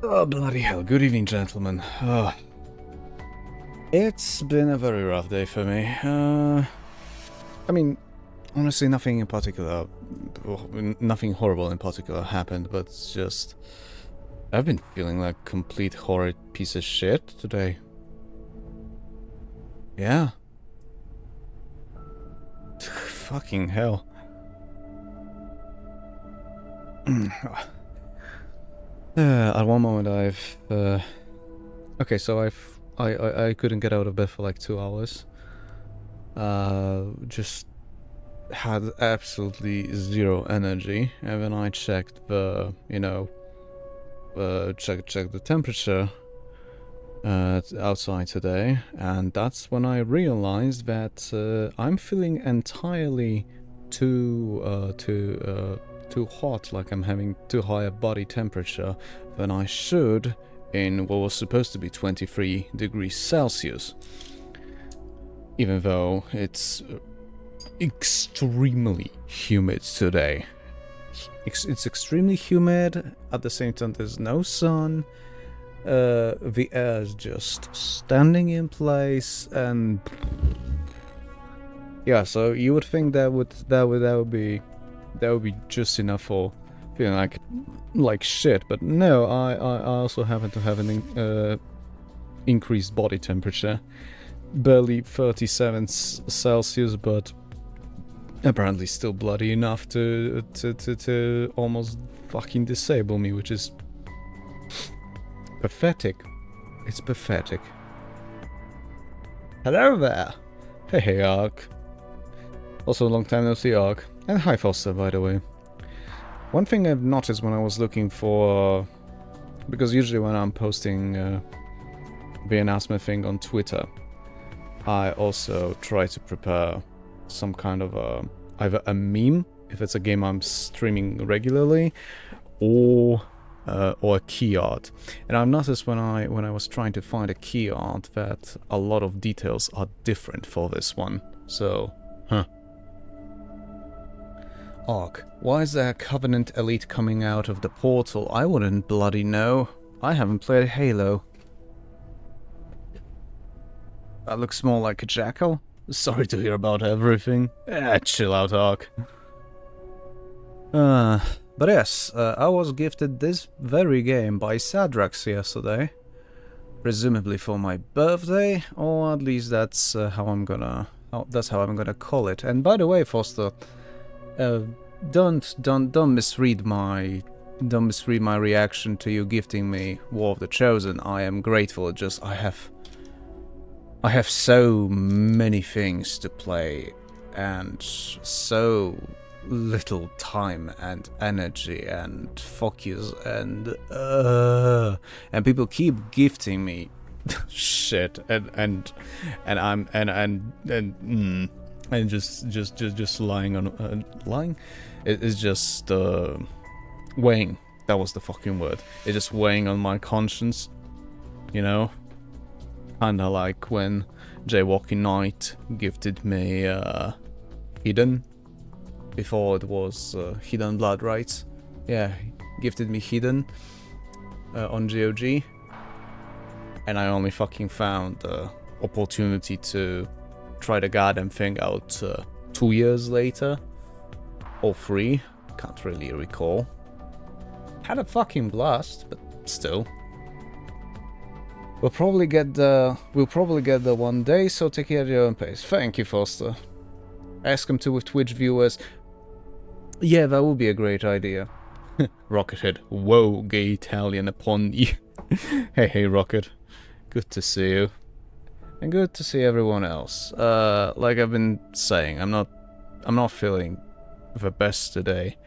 Oh, bloody hell. Good evening, gentlemen. It's been a very rough day for me. I mean, honestly, nothing in particular, nothing horrible in particular happened, but it's just I've been feeling like a complete horrid piece of shit today. Yeah. Fucking hell. At one moment okay, so I couldn't get out of bed for like 2 hours. Just had absolutely zero energy, and when I checked the, check the temperature outside today, and that's when I realized that I'm feeling entirely too hot, like I'm having too high a body temperature than I should in what was supposed to be 23 degrees Celsius. Even though it's extremely humid today. It's extremely humid, at the same time there's no sun, the air is just standing in place, and yeah, so you would think that would be just enough for feeling like shit, but no, I also happen to have an increased body temperature, barely 37 Celsius, but apparently still bloody enough to almost fucking disable me, which is pathetic. It's pathetic. Hello there. Hey, Ark. Also, long time no see, Ark. And hi, Foster, by the way. One thing I've noticed when I was looking for... because usually when I'm posting the announcement thing on Twitter, I also try to prepare some kind of either a meme, if it's a game I'm streaming regularly, or a key art. And I've noticed when I was trying to find a key art that a lot of details are different for this one. So, Ark, why is there a Covenant Elite coming out of the portal? I wouldn't bloody know. I haven't played Halo. That looks more like a jackal. Sorry to hear about everything. Chill out, Ark. But yes, I was gifted this very game by Sadrax yesterday. Presumably for my birthday, or at least that's how I'm gonna call it. And by the way, Foster, don't misread my reaction to you gifting me War of the Chosen. I am grateful. Just I have so many things to play, and so little time and energy and focus, and people keep gifting me shit, and just lying on lying. It's just weighing. That was the fucking word. It's just weighing on my conscience, you know. Kinda like when Jaywalking Knight gifted me Hidden. Before it was Hidden Blood, right? Yeah, gifted me Hidden on GOG. And I only fucking found the opportunity to try the goddamn thing out 2 years later. Or 3. Can't really recall. Had a fucking blast, but still. We'll probably get the one day, so take it at your own pace. Thank you, Foster. Ask him to with Twitch viewers. Yeah, that would be a great idea. Rockethead, whoa, gay Italian upon you. Hey, Rocket. Good to see you. And good to see everyone else. Like I've been saying, I'm not feeling the best today.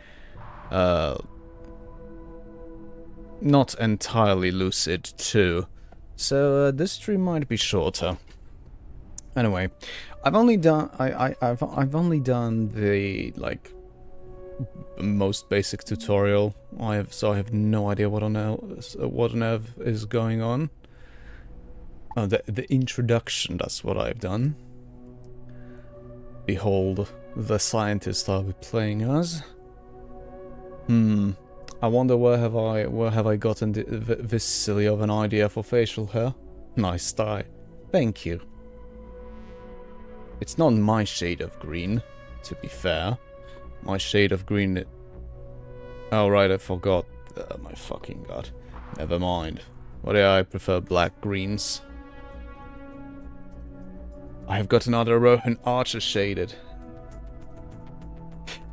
Not entirely lucid too. So this stream might be shorter. Anyway, I've only done I've only done the most basic tutorial. I have no idea what on earth is going on. Oh, the introduction, that's what I've done. Behold, the scientist I'll be playing as. I wonder where have I gotten this silly of an idea for facial hair? Nice tie. Thank you. It's not my shade of green, to be fair. My shade of green... Oh, right, I forgot. My fucking god. Never mind. But yeah, I prefer black greens. I have got another Rohan Archer shaded.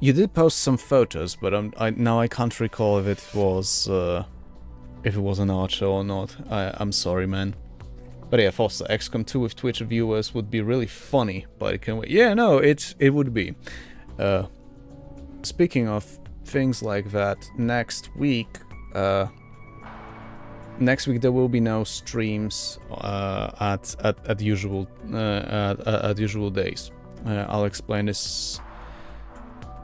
You did post some photos, but now I can't recall if it was an Archer or not. I'm sorry, man. But yeah, Foster, XCOM 2 with Twitch viewers would be really funny, but it can wait. Yeah, no, it would be. Speaking of things like that, next week there will be no streams at usual days. I'll explain this.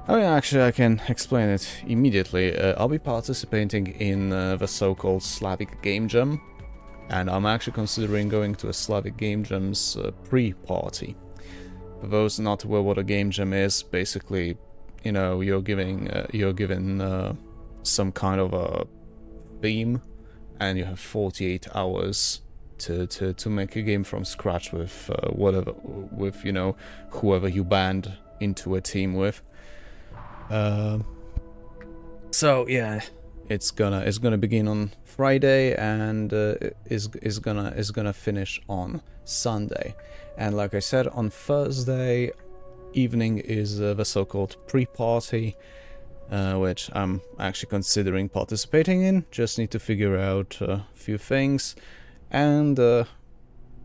Oh yeah, actually I can explain it immediately. I'll be participating in the so-called Slavic Game Jam, and I'm actually considering going to a Slavic Game Jam's pre-party. For those not aware what a Game Jam is, basically, you know, you're given some kind of a theme, and you have 48 hours to make a game from scratch with you know, whoever you band into a team with. So yeah, it's gonna begin on Friday and is gonna finish on Sunday. And like I said, on Thursday evening is the so-called pre-party, which I'm actually considering participating in. Just need to figure out a few things, and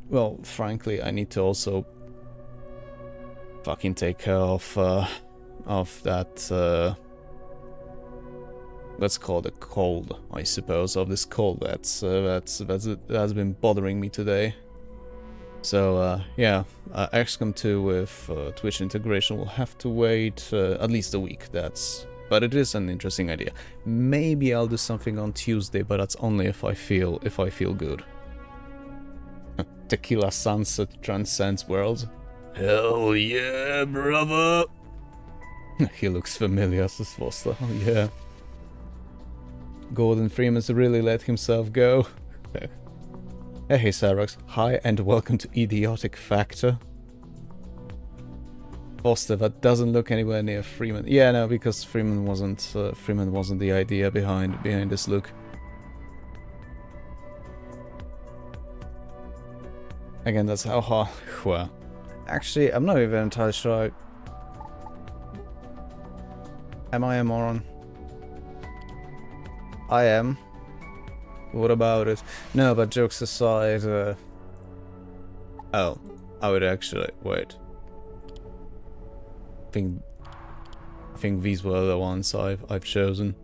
well, frankly, I need to also fucking take care of that, let's call it a cold, I suppose, of this cold that's been bothering me today. So yeah, XCOM 2 with Twitch integration will have to wait at least a week. But it is an interesting idea. Maybe I'll do something on Tuesday, but that's only if I feel good. Tequila sunset transcends worlds. Hell yeah, brother! He looks familiar, says Foster. Oh yeah. Gordon Freeman's really let himself go. Hey Sarox, hi and welcome to Idiotic Factor. Foster, that doesn't look anywhere near Freeman. Yeah, no, because Freeman wasn't the idea behind this look. Again, that's how hard. Well, actually, I'm not even entirely sure. Am I a moron? I am. What about it? No, but jokes aside, oh, I would actually wait. I think these were the ones I've chosen.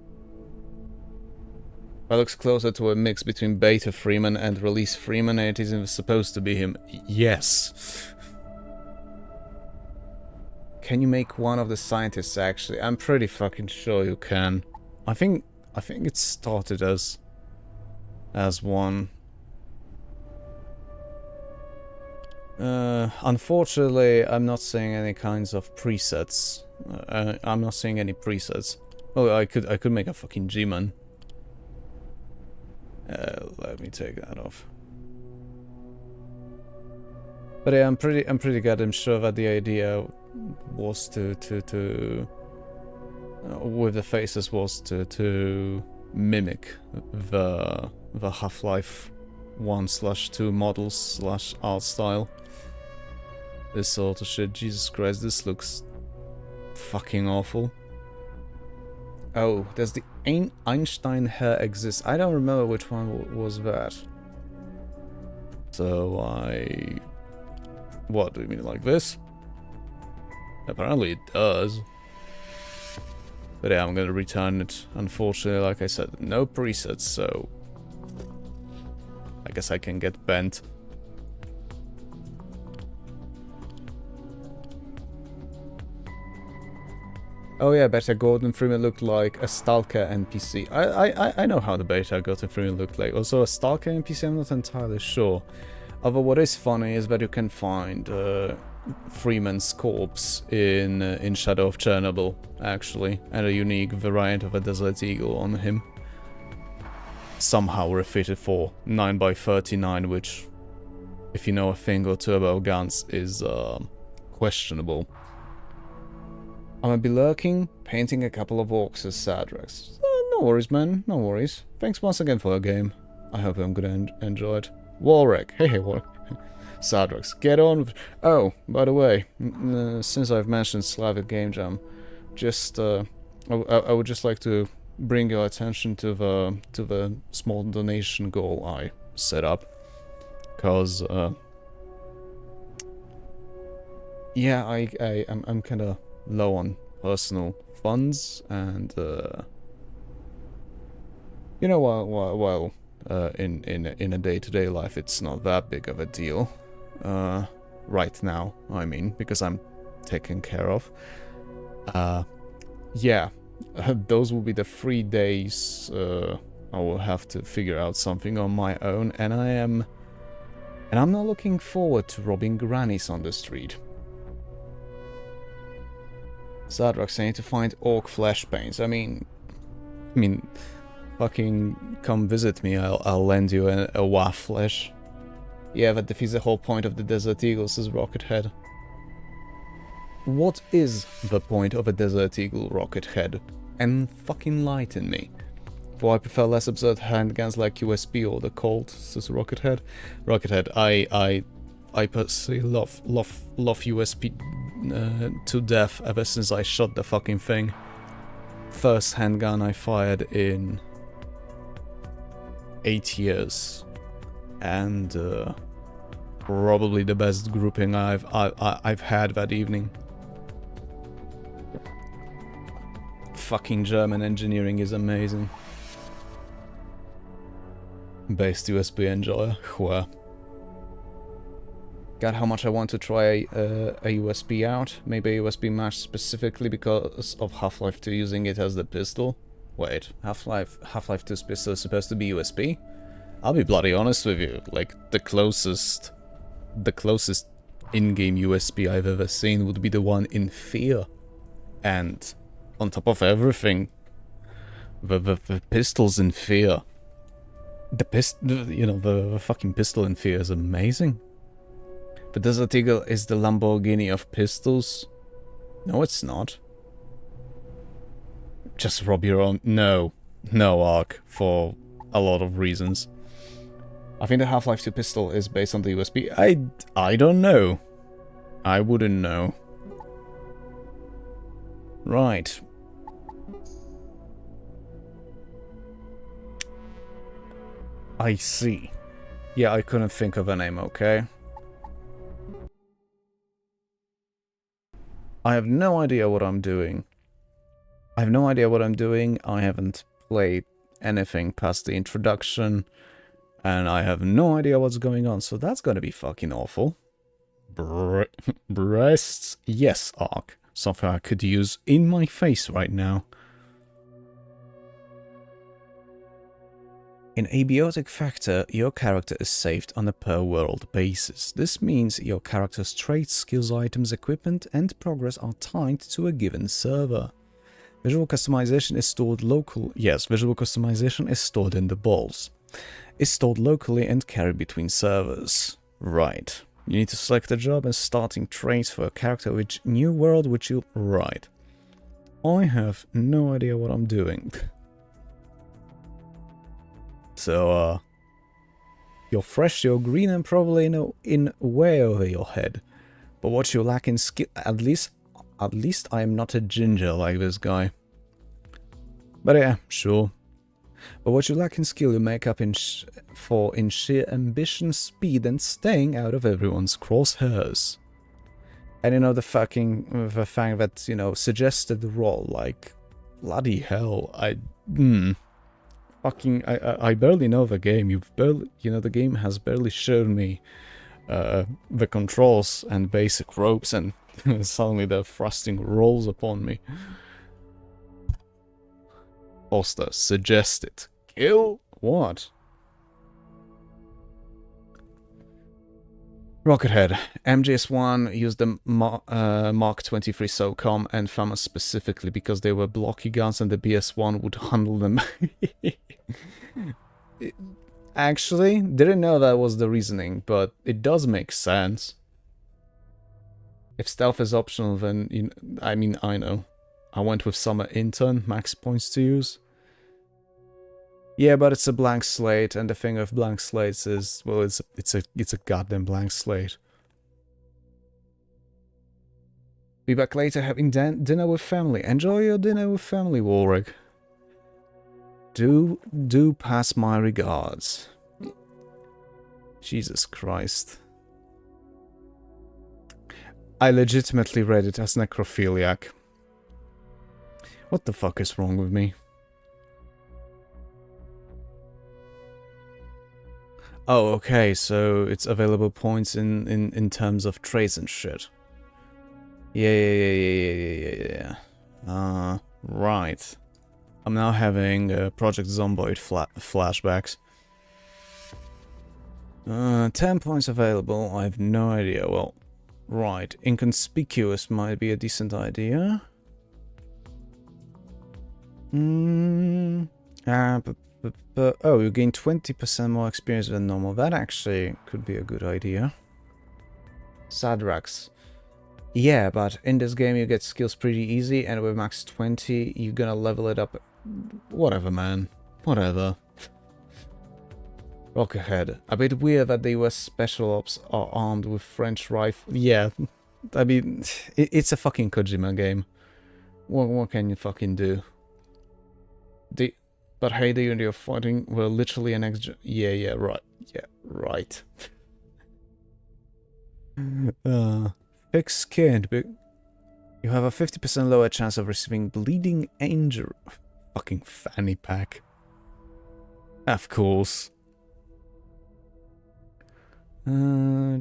That looks closer to a mix between Beta Freeman and Release Freeman, and it isn't supposed to be him. Yes. Can you make one of the scientists actually? I'm pretty fucking sure you can. I think it started as one. Unfortunately, I'm not seeing any kinds of presets. I'm not seeing any presets. Oh, I could make a fucking G-man. Let me take that off. But yeah, I'm pretty goddamn sure that the idea was to with the faces was to mimic the Half-Life 1/2 models / art style. This sort of shit. Jesus Christ, this looks fucking awful. Oh, does the Einstein hair exist? I don't remember which one was that. So what do you mean, like this? Apparently it does. But yeah, I'm gonna return it. Unfortunately, like I said, no presets, so I guess I can get bent. Oh yeah, Beta Gordon Freeman looked like a Stalker NPC. I know how the Beta Gordon Freeman looked like. Also a Stalker NPC, I'm not entirely sure. Although what is funny is that you can find Freeman's corpse in Shadow of Chernobyl, actually, and a unique variant of a Desert Eagle on him. Somehow refitted for 9x39, which if you know a thing or two about guns, is questionable. I might be lurking, painting a couple of orcs as Sadrax. No worries, man, no worries. Thanks once again for the game. I hope I'm gonna enjoy it. Warwick, hey Warwick. Sadrax, get on with... Oh, by the way, since I've mentioned Slavic Game Jam, just, I would just like to bring your attention to the small donation goal I set up. Cause, yeah, I'm kinda low on personal funds, and, you know, while in a day-to-day life, it's not that big of a deal. Right now, I mean, because I'm taken care of. Yeah, those will be the 3 days I will have to figure out something on my own, and I'm not looking forward to robbing grannies on the street. Zadrox, I need to find orc flesh paints. I mean, fucking come visit me, I'll lend you a waff flesh. Yeah, that defeats the whole point of the Desert Eagle, says Rockethead. What is the point of a Desert Eagle, Rockethead? And fucking lighten me. For I prefer less absurd handguns like USB or the Colt, says Rockethead. Rockethead, I personally love USB to death ever since I shot the fucking thing. First handgun I fired in 8 years, and probably the best grouping I've had that evening. Fucking German engineering is amazing. Based USB enjoyer, where? God, how much I want to try a USB out. Maybe a USB match specifically because of Half-Life 2 using it as the pistol. Wait, Half-Life 2's pistol is supposed to be USB? I'll be bloody honest with you, like, the closest in-game USB I've ever seen would be the one in Fear. And on top of everything, the pistols in Fear. The fucking pistol in Fear is amazing. The Desert Eagle is the Lamborghini of pistols. No, it's not. Just rob your own. No, Ark, for a lot of reasons. I think the Half-Life 2 pistol is based on the USB. I don't know. I wouldn't know. Right. I see. Yeah, I couldn't think of a name, okay? I have no idea what I'm doing. I haven't played anything past the introduction, and I have no idea what's going on, so that's gonna be fucking awful. Breasts? Yes, Ark. Something I could use in my face right now. In Abiotic Factor, your character is saved on a per-world basis. This means your character's traits, skills, items, equipment, and progress are tied to a given server. Visual customization is stored local. Yes, visual customization is stored in the balls. Is stored locally and carried between servers. Right. You need to select a job and starting traits for a character which new world which you'll... Right. I have no idea what I'm doing. So, you're fresh, you're green, and probably in way over your head. But what you lack in skill, at least I am not a ginger like this guy. But yeah, sure. But what you lack in skill, you make up in sheer ambition, speed, and staying out of everyone's crosshairs. And you know, the fact that, you know, suggested the role, like, bloody hell, I barely know the game. The game has barely shown me the controls and basic ropes, and suddenly they're thrusting rolls upon me. Foster, suggested. Kill? What? Rockethead. MGS1 used the Mark 23 SOCOM and FAMAS specifically because they were blocky guns and the BS1 would handle them. Actually, didn't know that was the reasoning, but it does make sense. If stealth is optional, then, you know, I mean, I know. I went with summer intern, max points to use. Yeah, but it's a blank slate, and the thing of blank slates is, well, it's a goddamn blank slate. Be back later having dinner with family. Enjoy your dinner with family, Warwick. Do pass my regards. Jesus Christ. I legitimately read it as necrophiliac. What the fuck is wrong with me? Oh, okay, so it's available points in terms of traits and shit. Yeah. Right. I'm now having Project Zomboid flashbacks. 10 points available, I have no idea. Well, right. Inconspicuous might be a decent idea. Oh, you gain 20% more experience than normal. That actually could be a good idea. Sadrax. Yeah, but in this game you get skills pretty easy, and with max 20, you're gonna level it up. Whatever, man. Whatever. Rock ahead. A bit weird that the US Special Ops are armed with French rifle. Yeah, I mean, it's a fucking Kojima game. What can you fucking do? But hey, the unit you're fighting were literally an extra. Yeah, right. Yeah, right. Thick skinned, but you have a 50% lower chance of receiving bleeding angel. Fucking fanny pack. Of course. I'm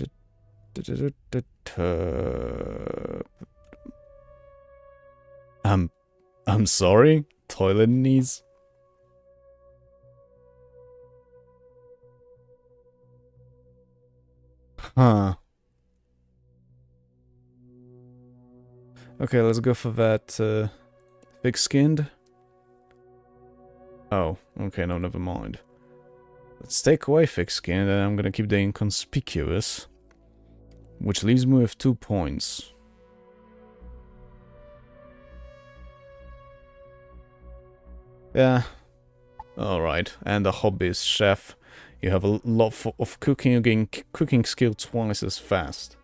sorry? Toilet knees? Huh. Okay, let's go for that, thick-skinned. Oh, okay, no, never mind. Let's take away thick-skinned, and I'm gonna keep the inconspicuous. Which leaves me with 2 points. Yeah. Alright, and the hobby is chef. You have a lot of cooking, you gain cooking skill twice as fast.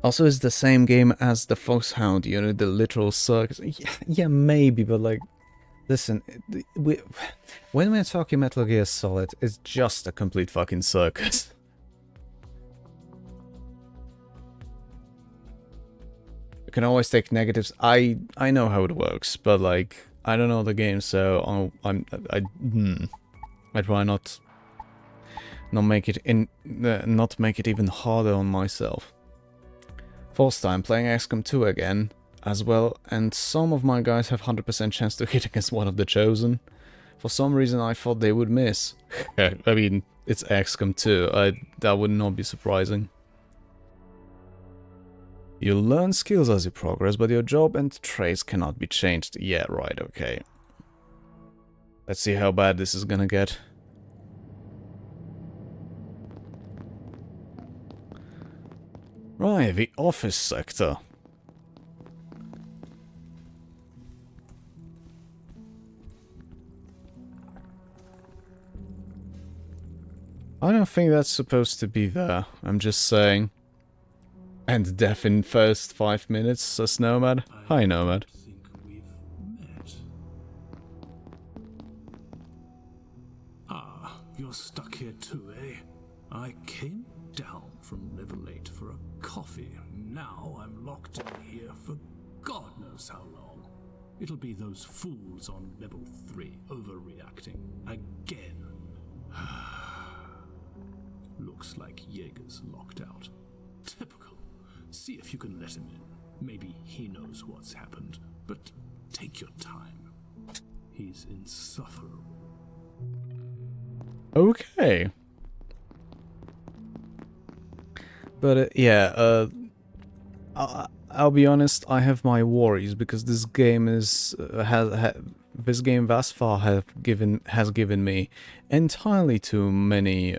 Also, it's the same game as the Foxhound unit, the literal circus. Yeah, maybe, but like, listen, when we're talking Metal Gear Solid, it's just a complete fucking circus. You can always take negatives. I know how it works, but like, I don't know the game, so I'd try not make it even harder on myself. First time playing XCOM 2 again, as well, and some of my guys have 100% chance to hit against one of the Chosen. For some reason I thought they would miss. I mean, it's XCOM 2, that would not be surprising. You learn skills as you progress, but your job and traits cannot be changed. Yeah, right, okay. Let's see how bad this is gonna get. Right, the office sector. I don't think that's supposed to be there, I'm just saying. And death in first 5 minutes, says Nomad. Hi, Nomad. I think we've met. Ah, you're stuck here too, eh? I came down from Level 8 for a coffee. Now I'm locked in here for God knows how long. It'll be those fools on Level 3 overreacting again. Looks like Jaeger's locked out. Typical. See if you can let him in. Maybe he knows what's happened, but take your time. He's insufferable. Okay. But yeah, I'll be honest, I have my worries because this game is this game thus far has given me entirely too many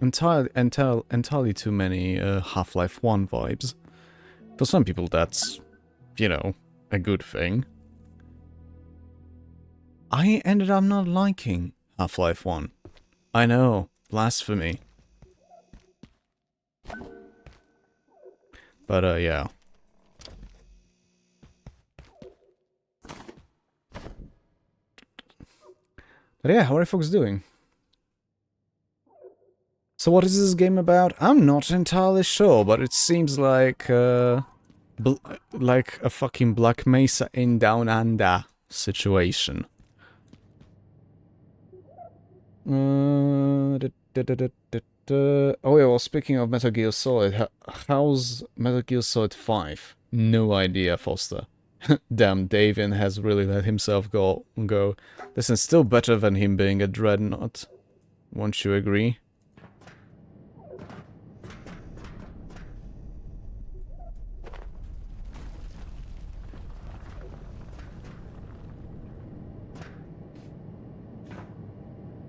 entirely too many Half-Life 1 vibes. For some people that's, you know, a good thing. I ended up not liking Half-Life 1. I know, blasphemy. But yeah. But yeah, how are you folks doing? So what is this game about? I'm not entirely sure, but it seems like like a fucking Black Mesa in Down Under situation. Oh yeah, well, speaking of Metal Gear Solid, how's Metal Gear Solid 5? No idea, Foster. Damn, Davian has really let himself go. This is still better than him being a dreadnought. Won't you agree?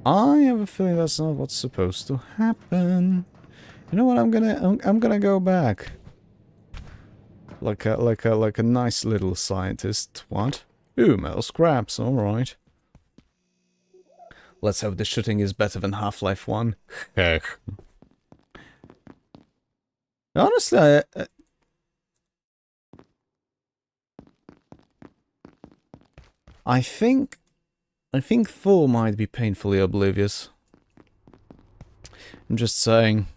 I have a feeling that's not what's supposed to happen. You know what? I'm gonna go back. Like a nice little scientist. What? Ooh, metal scraps. All right. Let's hope the shooting is better than Half-Life 1. Honestly, I think 4 might be painfully oblivious. I'm just saying.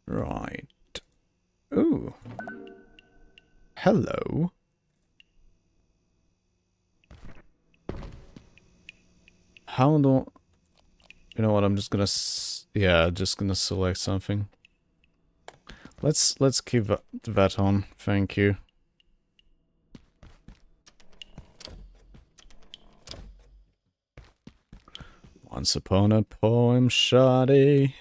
Right. Ooh. Hello. How do... You know what, I'm just gonna... Yeah, just gonna select something. Let's keep that on, thank you. Once upon a poem, shoddy.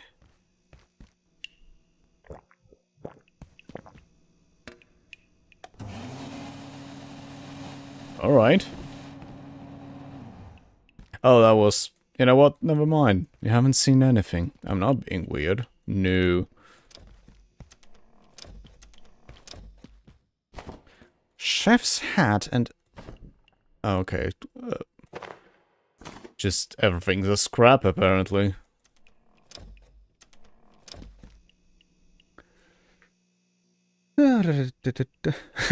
Alright. Oh, that was... You know what? Never mind. You haven't seen anything. I'm not being weird. No. Chef's hat and... Oh, okay. Just everything's a scrap, apparently. I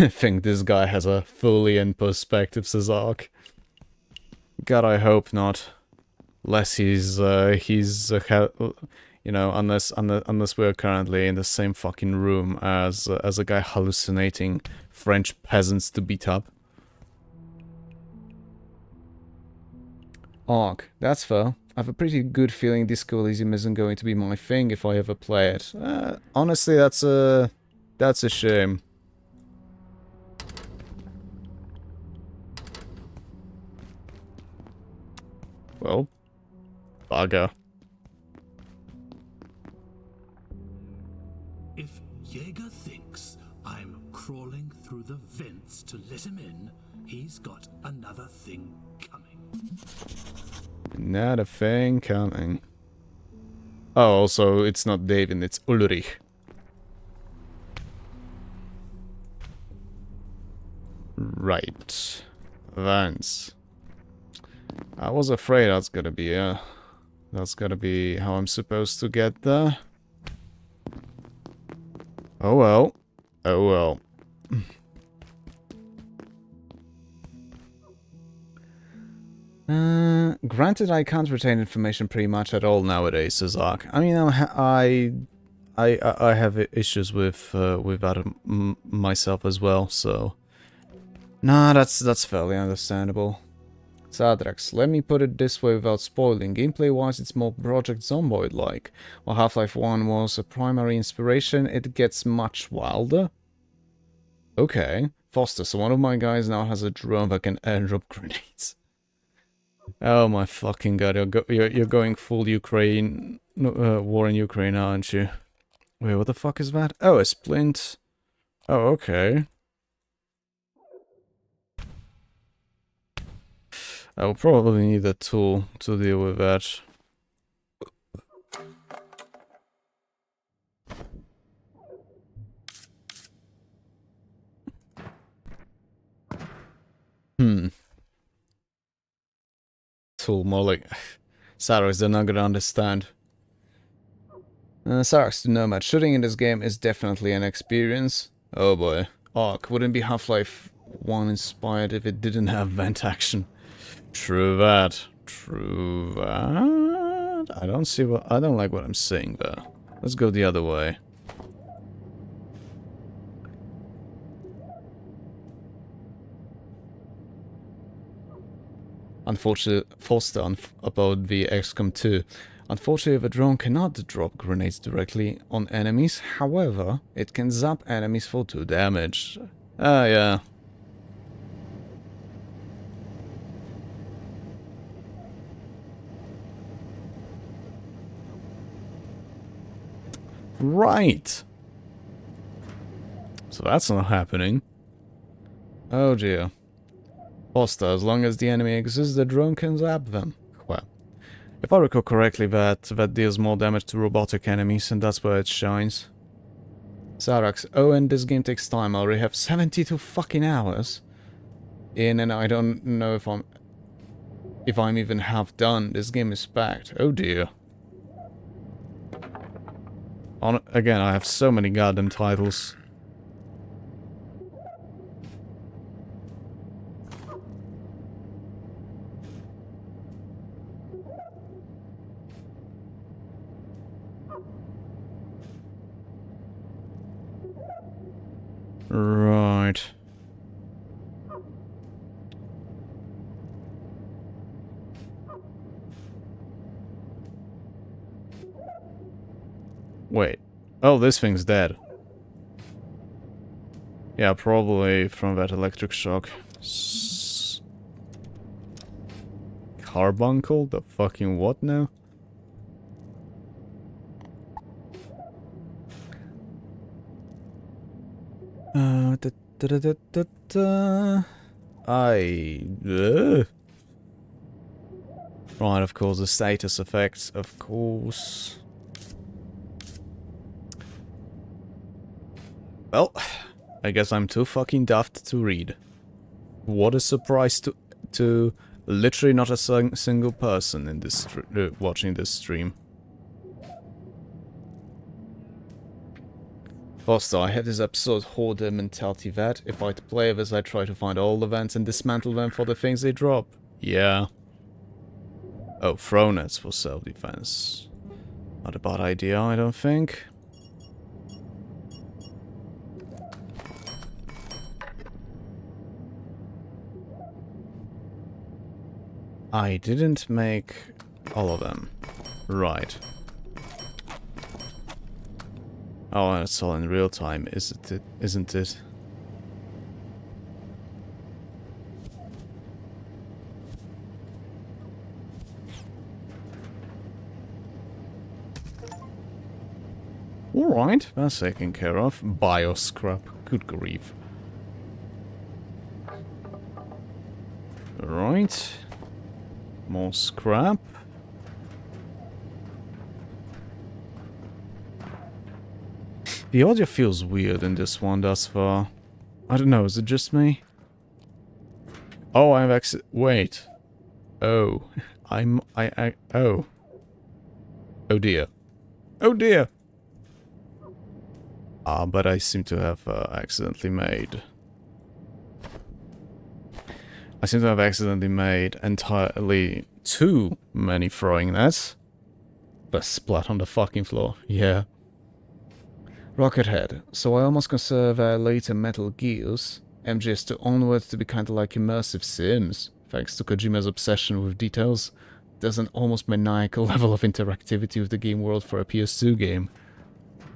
think this guy has a fully in perspective, says Ark. God, I hope not. Unless he's you know, unless we're currently in the same fucking room as a guy hallucinating French peasants to beat up. Ark, that's fair. I have a pretty good feeling Disco Elysium isn't going to be my thing if I ever play it. Honestly, that's a shame. Well, bugger. If Jaeger thinks I'm crawling through the vents to let him in, he's got another thing coming. Not a thing coming. Oh, also, it's not David, it's Ulrich. Right. Vance. I was afraid that's gonna be how I'm supposed to get there. Oh well. Oh well. Granted, I can't retain information pretty much at all nowadays, says Ark. I mean, I have issues with that myself as well, so... Nah, that's fairly understandable. Sadrax, let me put it this way without spoiling. Gameplay-wise, it's more Project Zomboid-like. While Half-Life 1 was a primary inspiration, it gets much wilder. Okay. Foster, so one of my guys now has a drone that can airdrop grenades. Oh my fucking god, you're going full Ukraine... war in Ukraine, aren't you? Wait, what the fuck is that? Oh, a splint. Oh, okay. I will probably need a tool to deal with that. Tool, more like... Saros, they're not gonna understand. Saros to Nomad. Shooting in this game is definitely an experience. Oh boy. Ark. Wouldn't be Half-Life 1 inspired if it didn't have vent action. True that. True that. I don't like what I'm saying there. Let's go the other way. Unfortunately, Foster about the XCOM 2. Unfortunately, the drone cannot drop grenades directly on enemies. However, it can zap enemies for 2 damage. Ah, yeah. Right. So that's not happening. Oh dear. Foster, as long as the enemy exists, the drone can zap them. Well, if I recall correctly, that deals more damage to robotic enemies, and that's where it shines. Sarax, oh, and this game takes time. I already have 72 fucking hours in, and I don't know if I'm even half done. This game is packed. Oh dear. Again, I have so many goddamn titles. Right. Wait. Oh, this thing's dead. Yeah, probably from that electric shock. Carbuncle? The fucking what now? Right, of course, the status effects, of course. Well, I guess I'm too fucking daft to read. What a surprise to literally not a single person in this watching this stream. Foster, I had this episode hoarder mentality that if I play this, I try to find all the vents and dismantle them for the things they drop. Yeah. Oh, throw nets for self-defense. Not a bad idea, I don't think. I didn't make all of them. Right. Oh, and it's all in real time, isn't it? Alright, that's taken care of. Bioscrap, good grief. Right. More scrap. The audio feels weird in this one thus far. I don't know, is it just me? Oh, wait. Oh. Oh. Oh dear. Oh dear! Ah, but I seem to have accidentally made... I seem to have accidentally made entirely too many throwing nets. But splat on the fucking floor, yeah. Rocket Head. So I almost consider later Metal Gears, MGS2 onward to be kinda like immersive Sims. Thanks to Kojima's obsession with details, there's an almost maniacal level of interactivity with the game world for a PS2 game.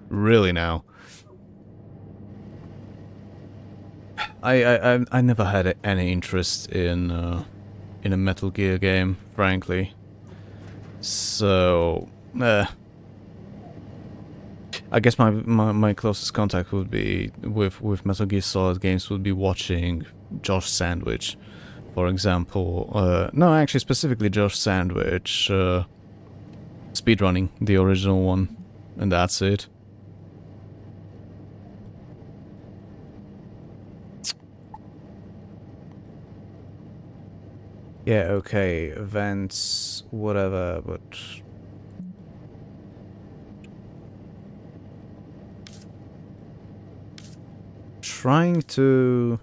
Really now. I never had any interest in a Metal Gear game, frankly. So, I guess my closest contact would be with Metal Gear Solid games would be watching Josh Sandwich For example, no, actually specifically Josh Sandwich, speedrunning the original one, and that's it. Yeah, okay, events, whatever, but... Trying to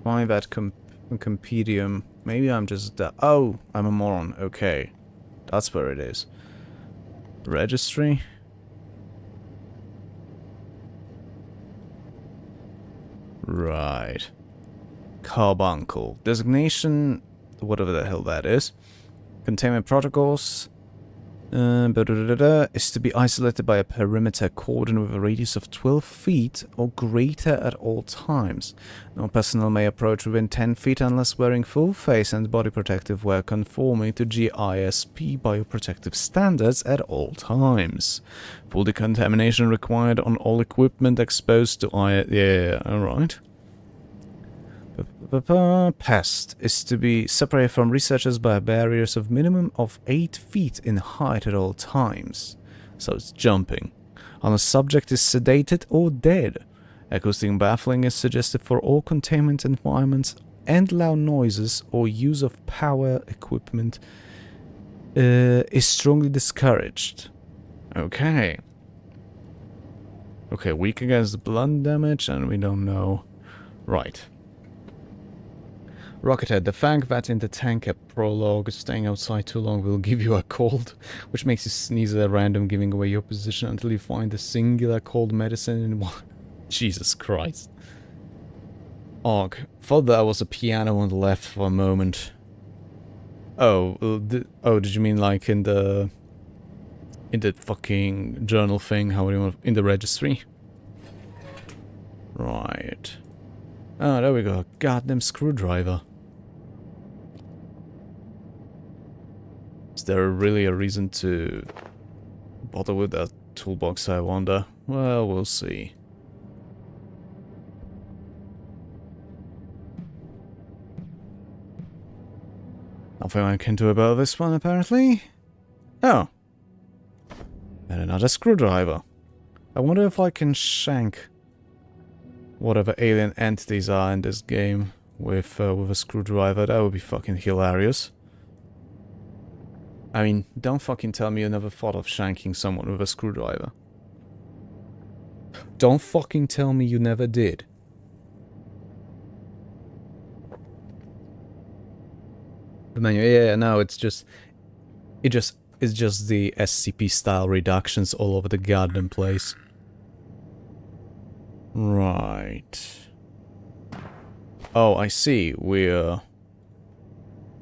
find that compendium. Maybe I'm just... oh, I'm a moron, okay. That's where it is. Registry? Right. Carbuncle. Designation, whatever the hell that is. Containment protocols. Is to be isolated by a perimeter cordon with a radius of 12 feet or greater at all times. No personnel may approach within 10 feet unless wearing full face and body protective wear conforming to GISP bioprotective standards at all times. Full decontamination required on all equipment exposed to yeah, alright. Pest is to be separated from researchers by barriers of minimum of 8 feet in height at all times. So it's jumping. Unless subject is sedated or dead. Acoustic baffling is suggested for all containment environments, and loud noises or use of power equipment is strongly discouraged. Okay. Okay, weak against blunt damage, and we don't know. Right. Rockethead, the fact that in the tank a prologue staying outside too long will give you a cold, which makes you sneeze at random, giving away your position until you find the singular cold medicine in one. Jesus Christ. Og, thought that was a piano on the left for a moment. Oh, did you mean like in the fucking journal thing? How do you want, in the registry? Right. Oh, there we go. Goddamn screwdriver. Is there really a reason to bother with that toolbox, I wonder? Well, we'll see. Nothing I can do about this one, apparently. Oh. And another screwdriver. I wonder if I can shank whatever alien entities are in this game with a screwdriver. That would be fucking hilarious. I mean, don't fucking tell me you never thought of shanking someone with a screwdriver. Don't fucking tell me you never did. The menu, yeah, no, it's just the SCP style reductions all over the goddamn place. Right. Oh, I see. We're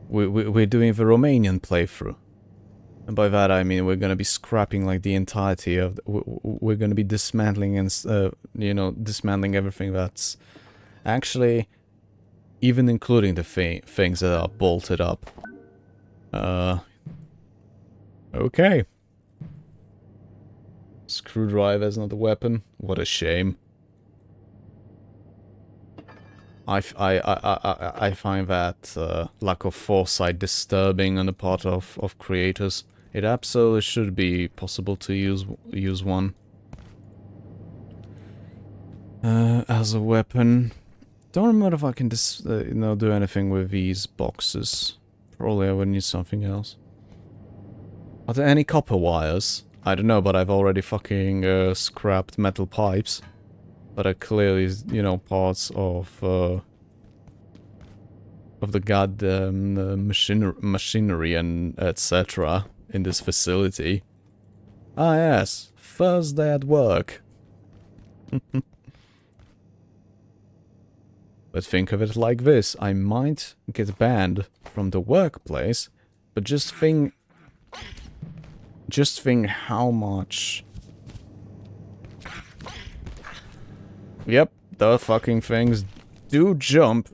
doing the Romanian playthrough. And by that I mean we're gonna be scrapping like the entirety of... we're gonna be dismantling and, you know, dismantling everything that's... Actually, even including the things that are bolted up. Okay. Screwdriver's not a weapon. What a shame. I find that lack of foresight disturbing on the part of creators. It absolutely should be possible to use one as a weapon. Don't remember if I can you know, do anything with these boxes. Probably I would need something else. Are there any copper wires? I don't know, but I've already fucking scrapped metal pipes. But are clearly, you know, parts of the goddamn machinery and etc. in this facility. Ah yes, first day at work. But think of it like this, I might get banned from the workplace, but just think how much... Yep, the fucking things do jump.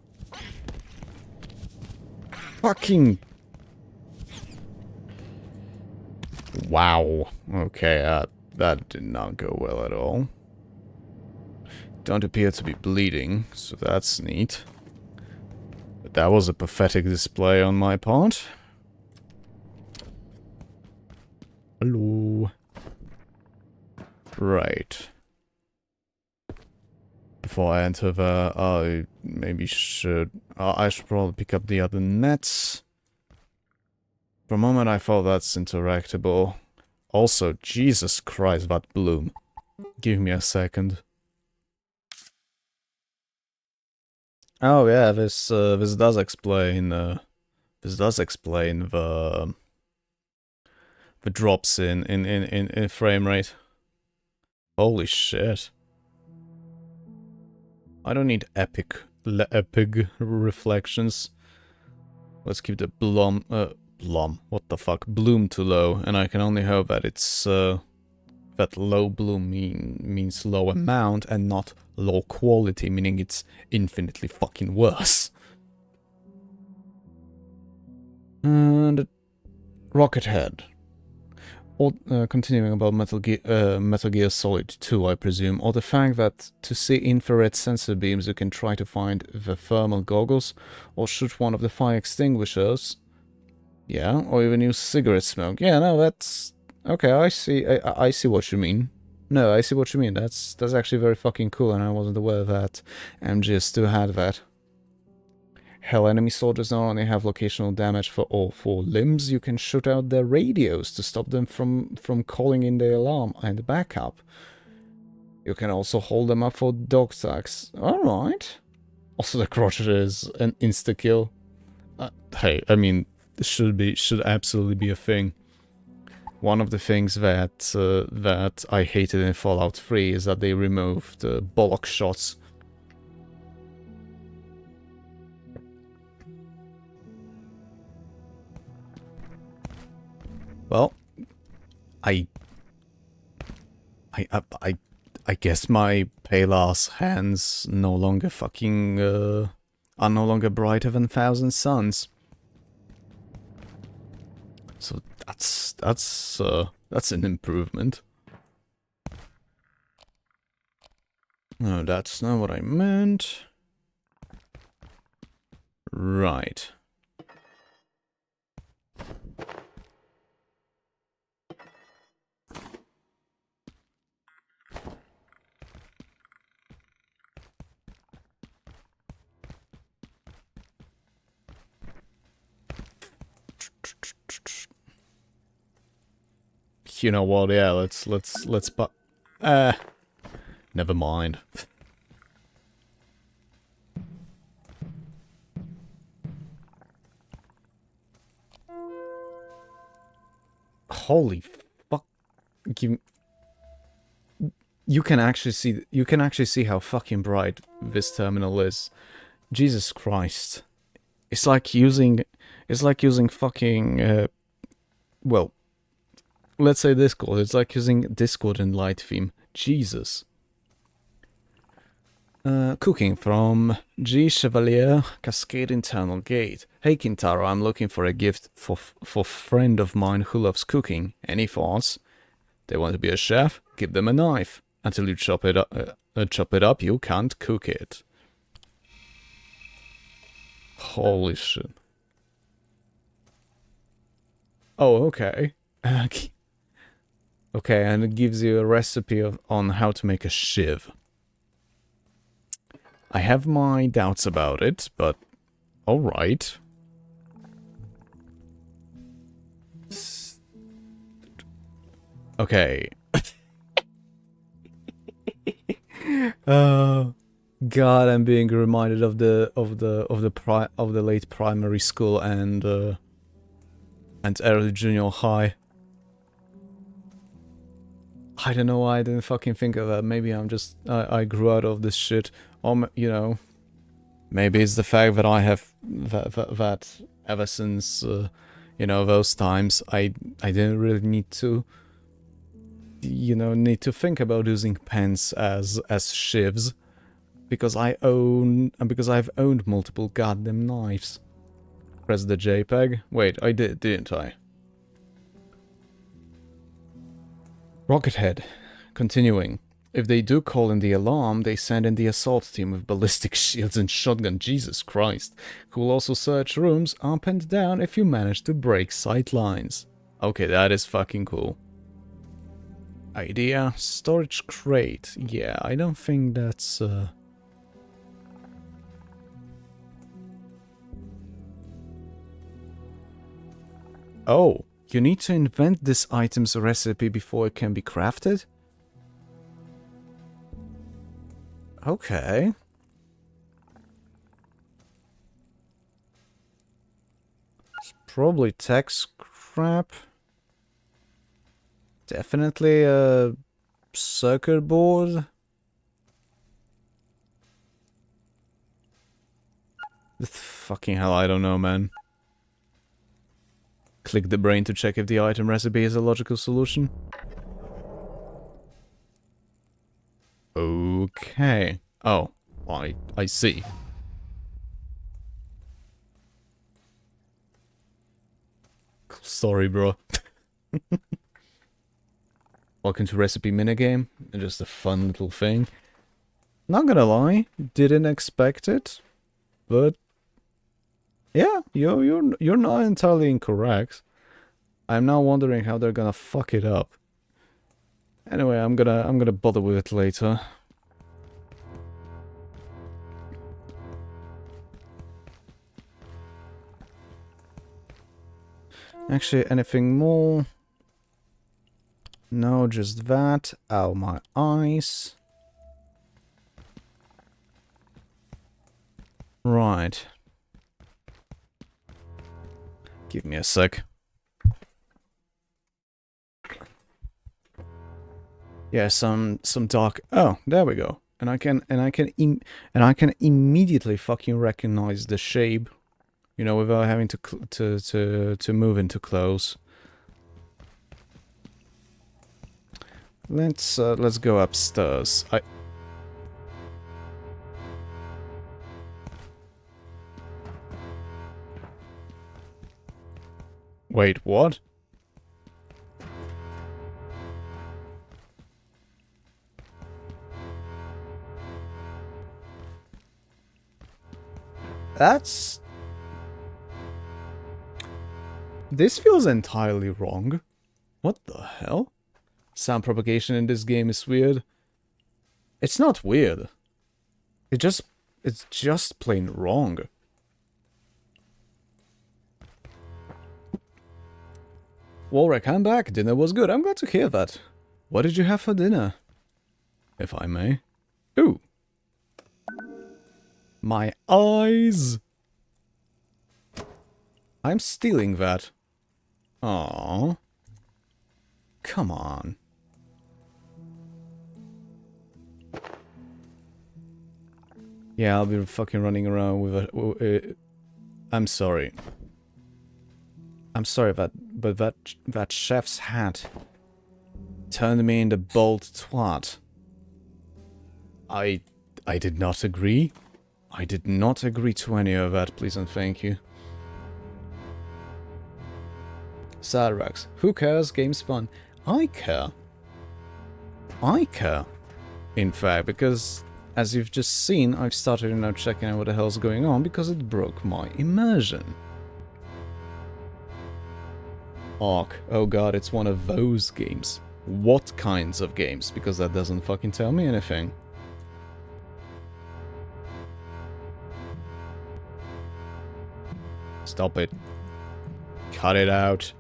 Fucking... Wow. Okay, that did not go well at all. Don't appear to be bleeding, so that's neat. But That was a pathetic display on my part. Hello. Right. Before I enter there, I maybe should... I should probably pick up the other nets. For a moment I thought that's interactable. Also, Jesus Christ, that bloom. Give me a second. Oh yeah, this does explain the drops in frame rate. Holy shit. I don't need epic reflections. Let's keep the bloom, what the fuck, bloom too low, and I can only hope that it's, that low bloom means low amount and not low quality, meaning it's infinitely fucking worse. And Rocket Head. Or, continuing about Metal Gear Solid 2, I presume, or the fact that to see infrared sensor beams you can try to find the thermal goggles, or shoot one of the fire extinguishers. Yeah, or even use cigarette smoke. Yeah, no, that's... Okay, I see what you mean. No, I see what you mean. That's actually very fucking cool, and I wasn't aware that MGS2 had that. Hell, enemy soldiers not only have locational damage for all 4 limbs, you can shoot out their radios to stop them from calling in the alarm and backup. You can also hold them up for dog tags. Alright. Also, the crotchet is an insta-kill. Hey, I mean, this should absolutely be a thing. One of the things that that I hated in Fallout 3 is that they removed bollock shots. Well, I guess my pale ass hands no longer fucking are no longer brighter than 1,000 suns. So that's an improvement. No, that's not what I meant. Right. You know what? Yeah, let's never mind. Holy fuck! You can actually see how fucking bright this terminal is. Jesus Christ! It's like using fucking well, let's say Discord. It's like using Discord in Light Theme. Jesus. Cooking from G. Chevalier, Cascade Internal Gate. Hey Kintaro, I'm looking for a gift for friend of mine who loves cooking. Any thoughts? They want to be a chef? Give them a knife. Until you chop it up, you can't cook it. Holy shit. Oh, okay. Okay, and it gives you a recipe on how to make a shiv. I have my doubts about it, but alright. Okay. Oh God, I'm being reminded of the late primary school and early junior high. I don't know why I didn't fucking think of that. Maybe I'm just I grew out of this shit. Or you know, maybe it's the fact that I have that ever since you know, those times I didn't really need to, you know, think about using pens as shivs, because I've owned multiple goddamn knives. Press the JPEG. Wait, I did, didn't I? Rocket Head. Continuing. if they do call in the alarm, they send in the assault team with ballistic shields and shotgun, Jesus Christ, who will also search rooms up and down if you manage to break sight lines. Okay, that is fucking cool. Idea, storage crate. Yeah, I don't think that's... Oh, you need to invent this item's recipe before it can be crafted? Okay. It's probably tech scrap. Definitely a circuit board. Fucking hell, I don't know, man. Click the brain to check if the item recipe is a logical solution. Okay. Oh, I see. Sorry, bro. Welcome to Recipe Minigame. Just a fun little thing. Not gonna lie, didn't expect it, but yeah, you're not entirely incorrect. I'm now wondering how they're gonna fuck it up. Anyway, I'm gonna bother with it later. Actually, anything more? No, just that. Ow, my eyes. Right. Give me a sec. Yeah, some dark. Oh, there we go. And I can immediately fucking recognize the shape, you know, without having to move into clothes. Let's go upstairs. Wait, what? That's... This feels entirely wrong. What the hell? Sound propagation in this game is weird. It's not weird. It's just plain wrong. Warwick, I'm back. Dinner was good. I'm glad to hear that. What did you have for dinner? If I may. Ooh. My eyes! I'm stealing that. Aww. Come on. Yeah, I'll be fucking running around with a... I'm sorry. I'm sorry, but that chef's hat turned me into bold twat. I did not agree. I did not agree to any of that, please and thank you. Sadrax, who cares? Game's fun. I care. I care. In fact, because as you've just seen, I've started now checking out what the hell's going on because it broke my immersion. Ark. Oh god, it's one of those games. What kinds of games? Because that doesn't fucking tell me anything. Stop it. Cut it out.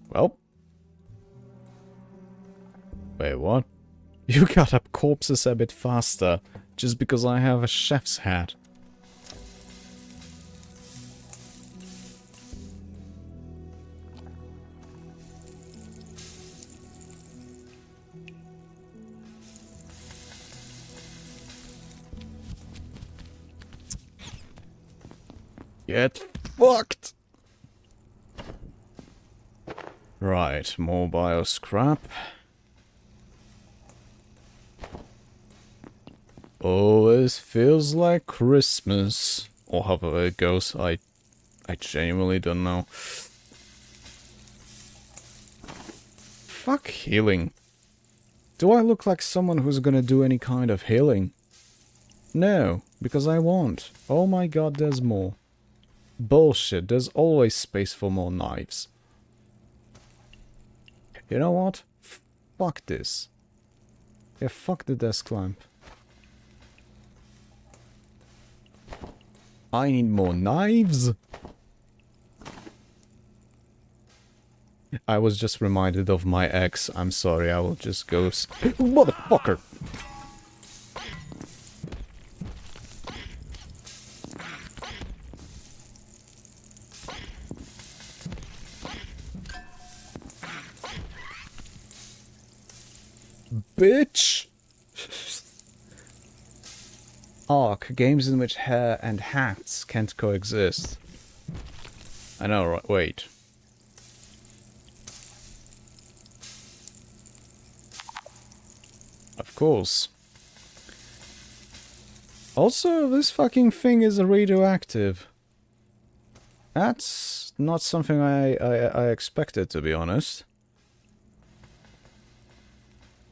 Well. Wait, what? You cut up corpses a bit faster, just because I have a chef's hat. Get fucked! Right, more bio scrap. Oh, this feels like Christmas. Or however it goes, I genuinely don't know. Fuck healing. Do I look like someone who's gonna do any kind of healing? No, because I won't. Oh my god, there's more. Bullshit, there's always space for more knives. You know what? Fuck this. Yeah, fuck the desk lamp. I need more knives. I was just reminded of my ex. I'm sorry, I will just go... Motherfucker! Bitch! Ark, games in which hair and hats can't coexist. I know, right? Wait. Of course. Also, this fucking thing is radioactive. That's not something I expected, to be honest.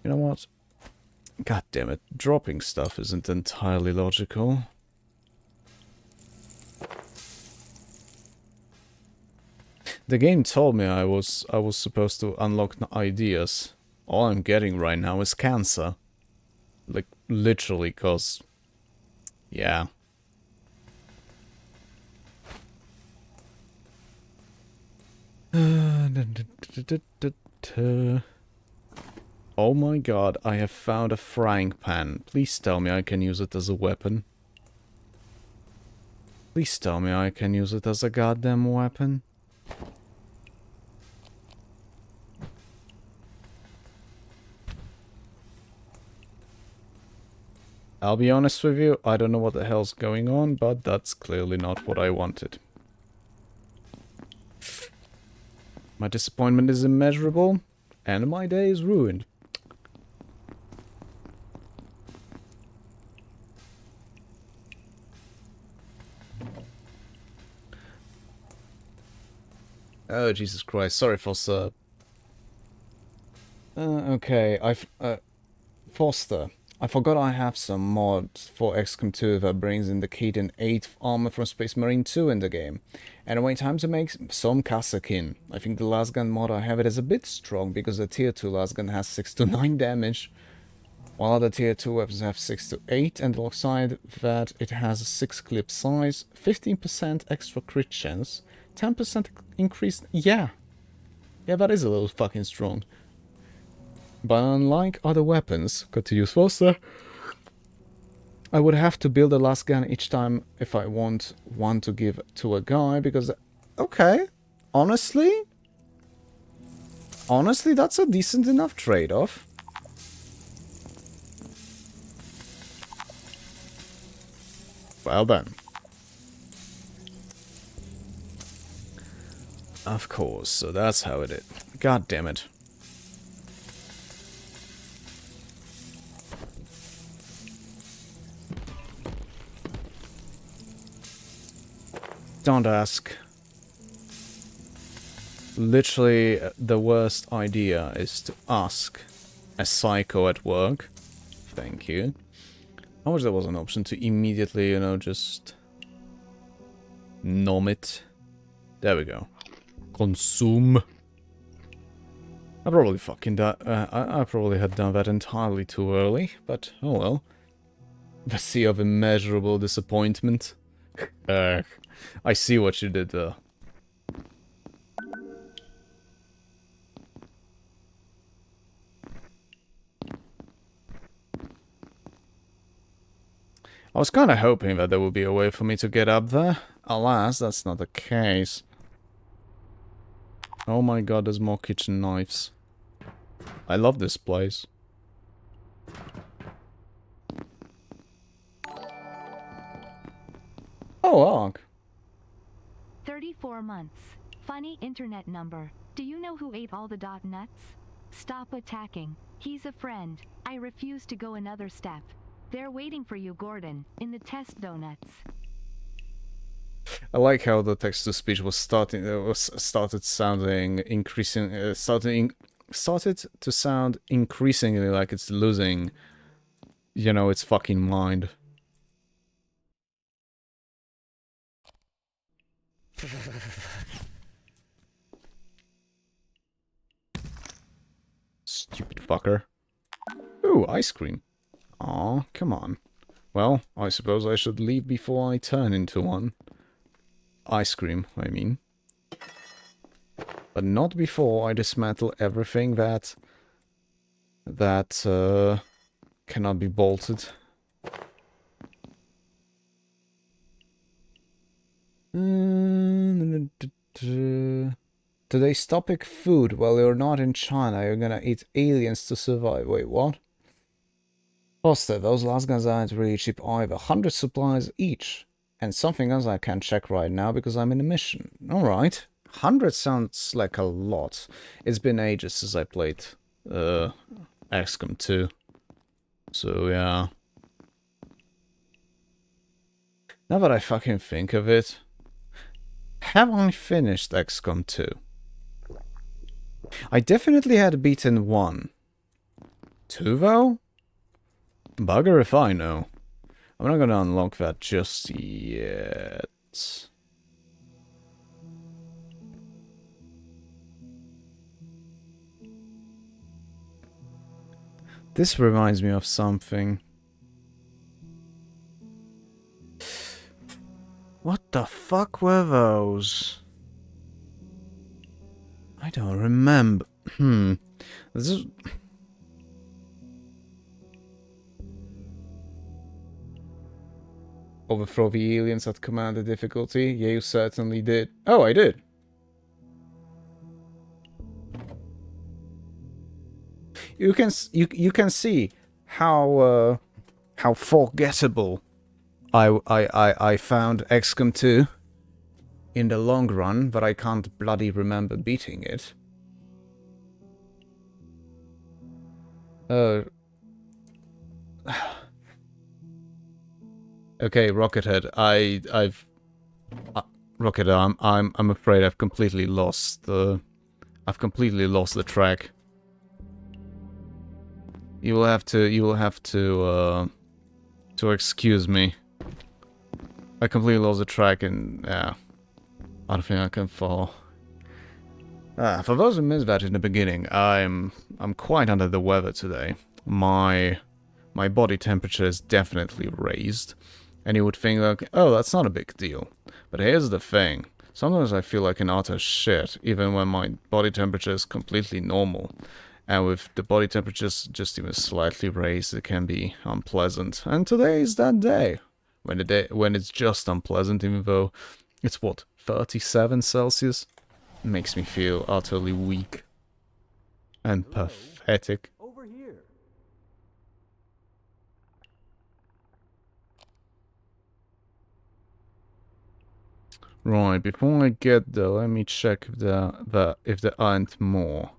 You know what? God damn it, dropping stuff isn't entirely logical. The game told me I was supposed to unlock ideas. All I'm getting right now is cancer. Like, literally, cause... yeah. Oh my god, I have found a frying pan. Please tell me I can use it as a weapon. Please tell me I can use it as a goddamn weapon. I'll be honest with you, I don't know what the hell's going on, but that's clearly not what I wanted. My disappointment is immeasurable, and my day is ruined. Oh, Jesus Christ. Sorry, Foster. Okay. Foster. I forgot I have some mods for XCOM 2 that brings in the Kaden 8 armor from Space Marine 2 in the game. Anyway, time to make some Kasakin. I think the last gun mod I have it is a bit strong because the tier 2 last gun has 6 to 9 damage, while other tier 2 weapons have 6 to 8, and alongside that it has a 6 clip size, 15% extra crit chance, 10% increased... yeah, that is a little fucking strong. But unlike other weapons, got to use Foster, I would have to build a last gun each time if I want one to give to a guy, because... okay, honestly, that's a decent enough trade-off. Well then. Of course, so that's how it is. God damn it. Don't ask. Literally, the worst idea is to ask a psycho at work. Thank you. I wish there was an option to immediately, you know, just... nom it. There we go. Consume. I probably fucking... I probably had done that entirely too early, but oh well. The sea of immeasurable disappointment. I see what you did there. I was kind of hoping that there would be a way for me to get up there. Alas, that's not the case. Oh my god, there's more kitchen knives. I love this place. Oh, Ark. 34 months. Funny internet number. Do you know who ate all the dot nuts? Stop attacking. He's a friend. I refuse to go another step. They're waiting for you, Gordon, in the test donuts. I like how the text-to-speech was started sounding increasing, started to sound increasingly like it's losing, you know, its fucking mind. Stupid fucker. Ooh, ice cream. Aw, come on. Well, I suppose I should leave before I turn into one. Ice cream, I mean. But not before I dismantle everything that cannot be bolted. Today's topic: food. Well, you're not in China. You're gonna eat aliens to survive. Wait, what? Foster, those last guns aren't really cheap either. 100 supplies each. And something else I can't check right now because I'm in a mission. Alright. 100 sounds like a lot. It's been ages since I played XCOM 2. So, yeah. Now that I fucking think of it, have I finished XCOM 2? I definitely had beaten 1. 2 though? Bugger if I know. I'm not gonna unlock that just yet. This reminds me of something. What the fuck were those? I don't remember. This is... Overthrow the aliens at commander difficulty? Yeah, you certainly did. Oh, I did. You can see how forgettable I found XCOM 2 in the long run, but I can't bloody remember beating it. Okay, Rockethead, Rockethead, I'm afraid I've completely lost the track. You will have to excuse me. I completely lost the track, and yeah, I don't think I can follow. For those who missed that in the beginning, I'm quite under the weather today. My body temperature is definitely raised. And you would think like, oh, that's not a big deal. But here's the thing. Sometimes I feel like an utter shit, even when my body temperature is completely normal. And with the body temperatures just even slightly raised, it can be unpleasant. And today is that day. When it's just unpleasant, even though it's what, 37 Celsius? It makes me feel utterly weak. And pathetic. Right, before I get there, let me check if there aren't more.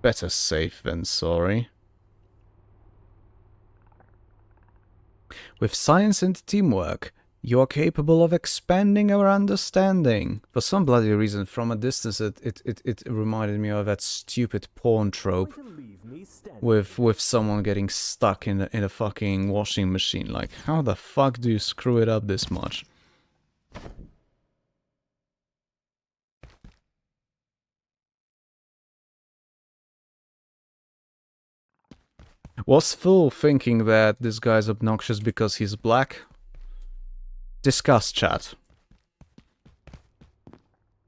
Better safe than sorry. With science and teamwork, you are capable of expanding our understanding. For some bloody reason, from a distance, it reminded me of that stupid porn trope with someone getting stuck in a fucking washing machine. Like, how the fuck do you screw it up this much? Was Phil thinking that this guy's obnoxious because he's black? Discuss, chat.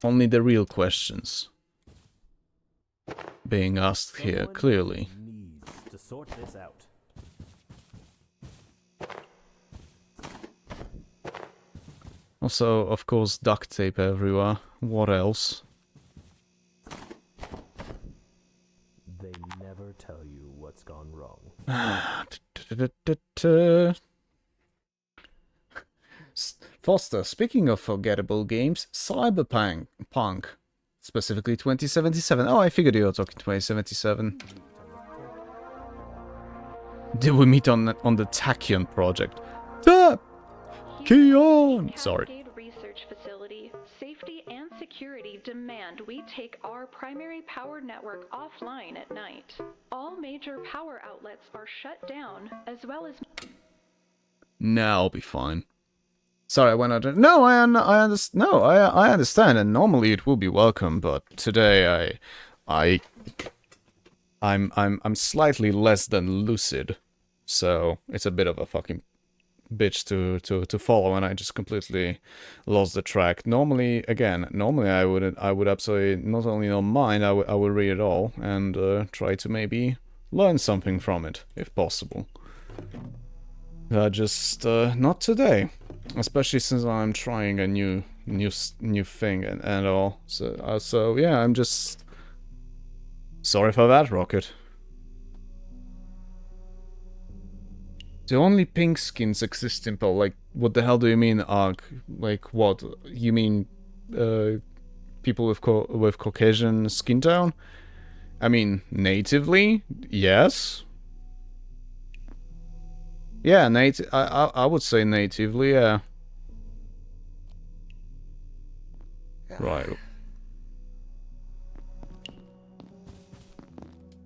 Only the real questions being asked here, clearly. Needs to sort this out. Also, of course, duct tape everywhere. What else? They never tell you what's gone wrong. Foster, speaking of forgettable games, Cyberpunk, specifically 2077. Oh, I figured you were talking 2077. Did we meet on the Tachyon project? Kion! Sorry. Research facility. Safety and security demand we take our primary power network offline at night. All major power outlets are shut down, as well as... Now I'll be fine. Sorry, I went out. No, I understand. No, I understand, and normally it will be welcome, but today I'm slightly less than lucid, so it's a bit of a fucking bitch to follow, and I just completely lost the track. Normally I would absolutely not only not mind, I would read it all and try to maybe learn something from it if possible. Just not today, especially since I'm trying a new thing and all. So yeah, I'm just sorry for that, Rocket. The only pink skins exist in Pearl. Like, what the hell do you mean, Ark? Like, what? You mean, people with Caucasian skin tone? I mean, natively, yes. Yeah, I would say natively, yeah. Right.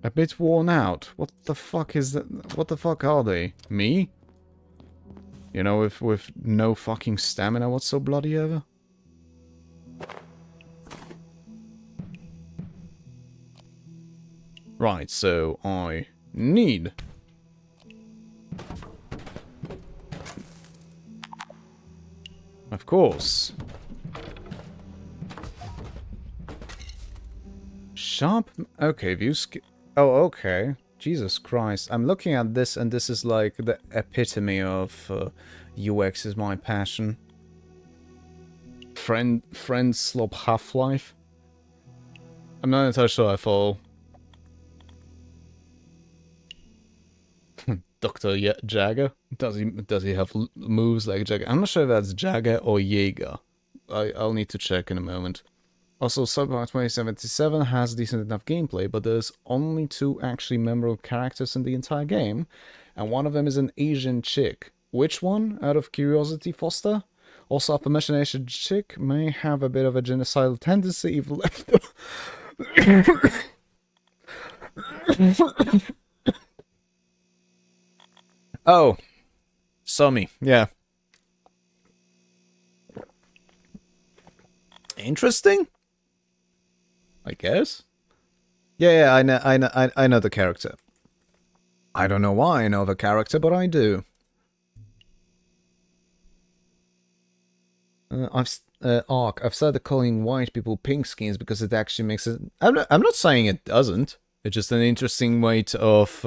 A bit worn out. What the fuck is that? What the fuck are they? Me? You know, with no fucking stamina what's so bloody ever? Right, so I need... Of course. Sharp... Okay, view skill... Oh, okay. Jesus Christ. I'm looking at this and this is like the epitome of UX is my passion. Friend slop Half-Life. I'm not entirely sure I follow. Dr. Jagger? Does he have moves like Jagger? I'm not sure if that's Jagger or Jaeger. I'll need to check in a moment. Also, Cyberpunk 2077 has decent enough gameplay, but there's only 2 actually memorable characters in the entire game, and one of them is an Asian chick. Which one, out of curiosity, Foster? Also, upper mission Asian chick may have a bit of a genocidal tendency if left... Oh, Sumi, yeah. Interesting? I guess. Yeah, I know the character. I don't know why I know the character, but I do. I've started calling white people pink skins because it actually makes it. I'm not saying it doesn't. It's just an interesting way of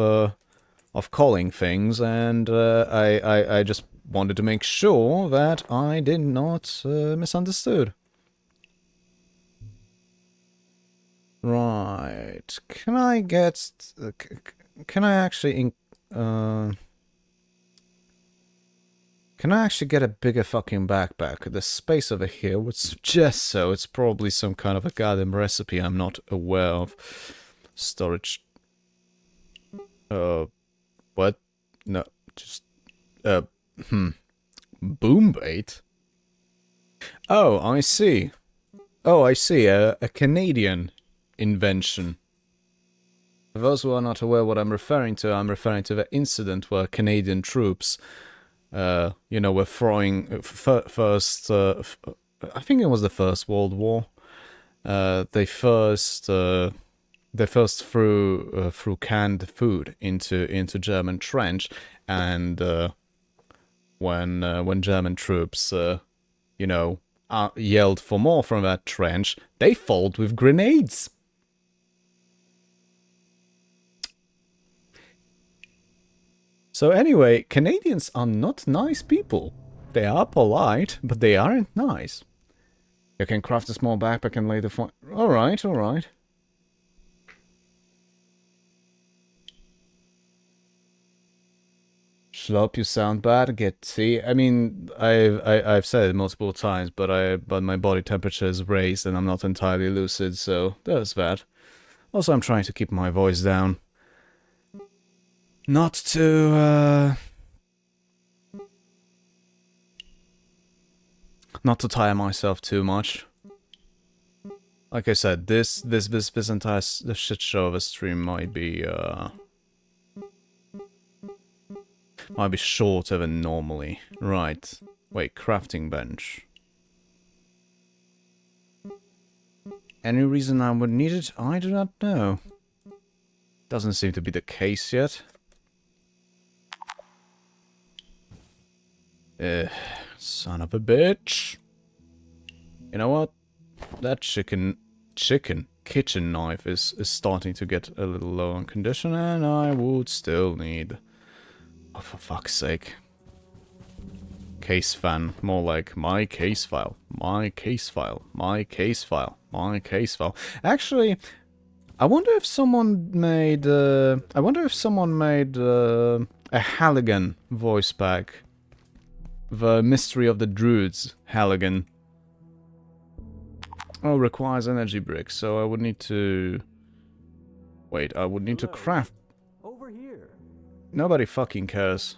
calling things, and I just wanted to make sure that I did not misunderstood. Right. Can I get... can I actually... can I actually get a bigger fucking backpack? The space over here would suggest so. It's probably some kind of a goddamn recipe I'm not aware of. Storage... what? No, just... Boom bait? Oh, I see. Oh, I see. A Canadian invention. For those who are not aware what I'm referring to the incident where Canadian troops, you know, were throwing first, I think it was the First World War. They first threw canned food into German trench, and when German troops, you know, yelled for more from that trench, they followed with grenades. So anyway, Canadians are not nice people. They are polite, but they aren't nice. You can craft a small backpack and later find... Alright, alright. Schlop, you sound bad, get tea. I mean, I've said it multiple times, but my body temperature is raised and I'm not entirely lucid, so there's that. Also, I'm trying to keep my voice down. Not to tire myself too much. Like I said, this entire shit show of a stream might be shorter than normally. Right. Wait, crafting bench. Any reason I would need it? I do not know. Doesn't seem to be the case yet. Son of a bitch. You know what? That kitchen knife is starting to get a little low on condition, and I would still need... Oh, for fuck's sake. Case fan. More like my case file. My case file. My case file. My case file. Actually, I wonder if someone made... a Halligan voice pack. The Mystery of the Druids Halligan. Oh, requires energy bricks, so I would need to... Wait, I would need to craft... Over here. Nobody fucking cares.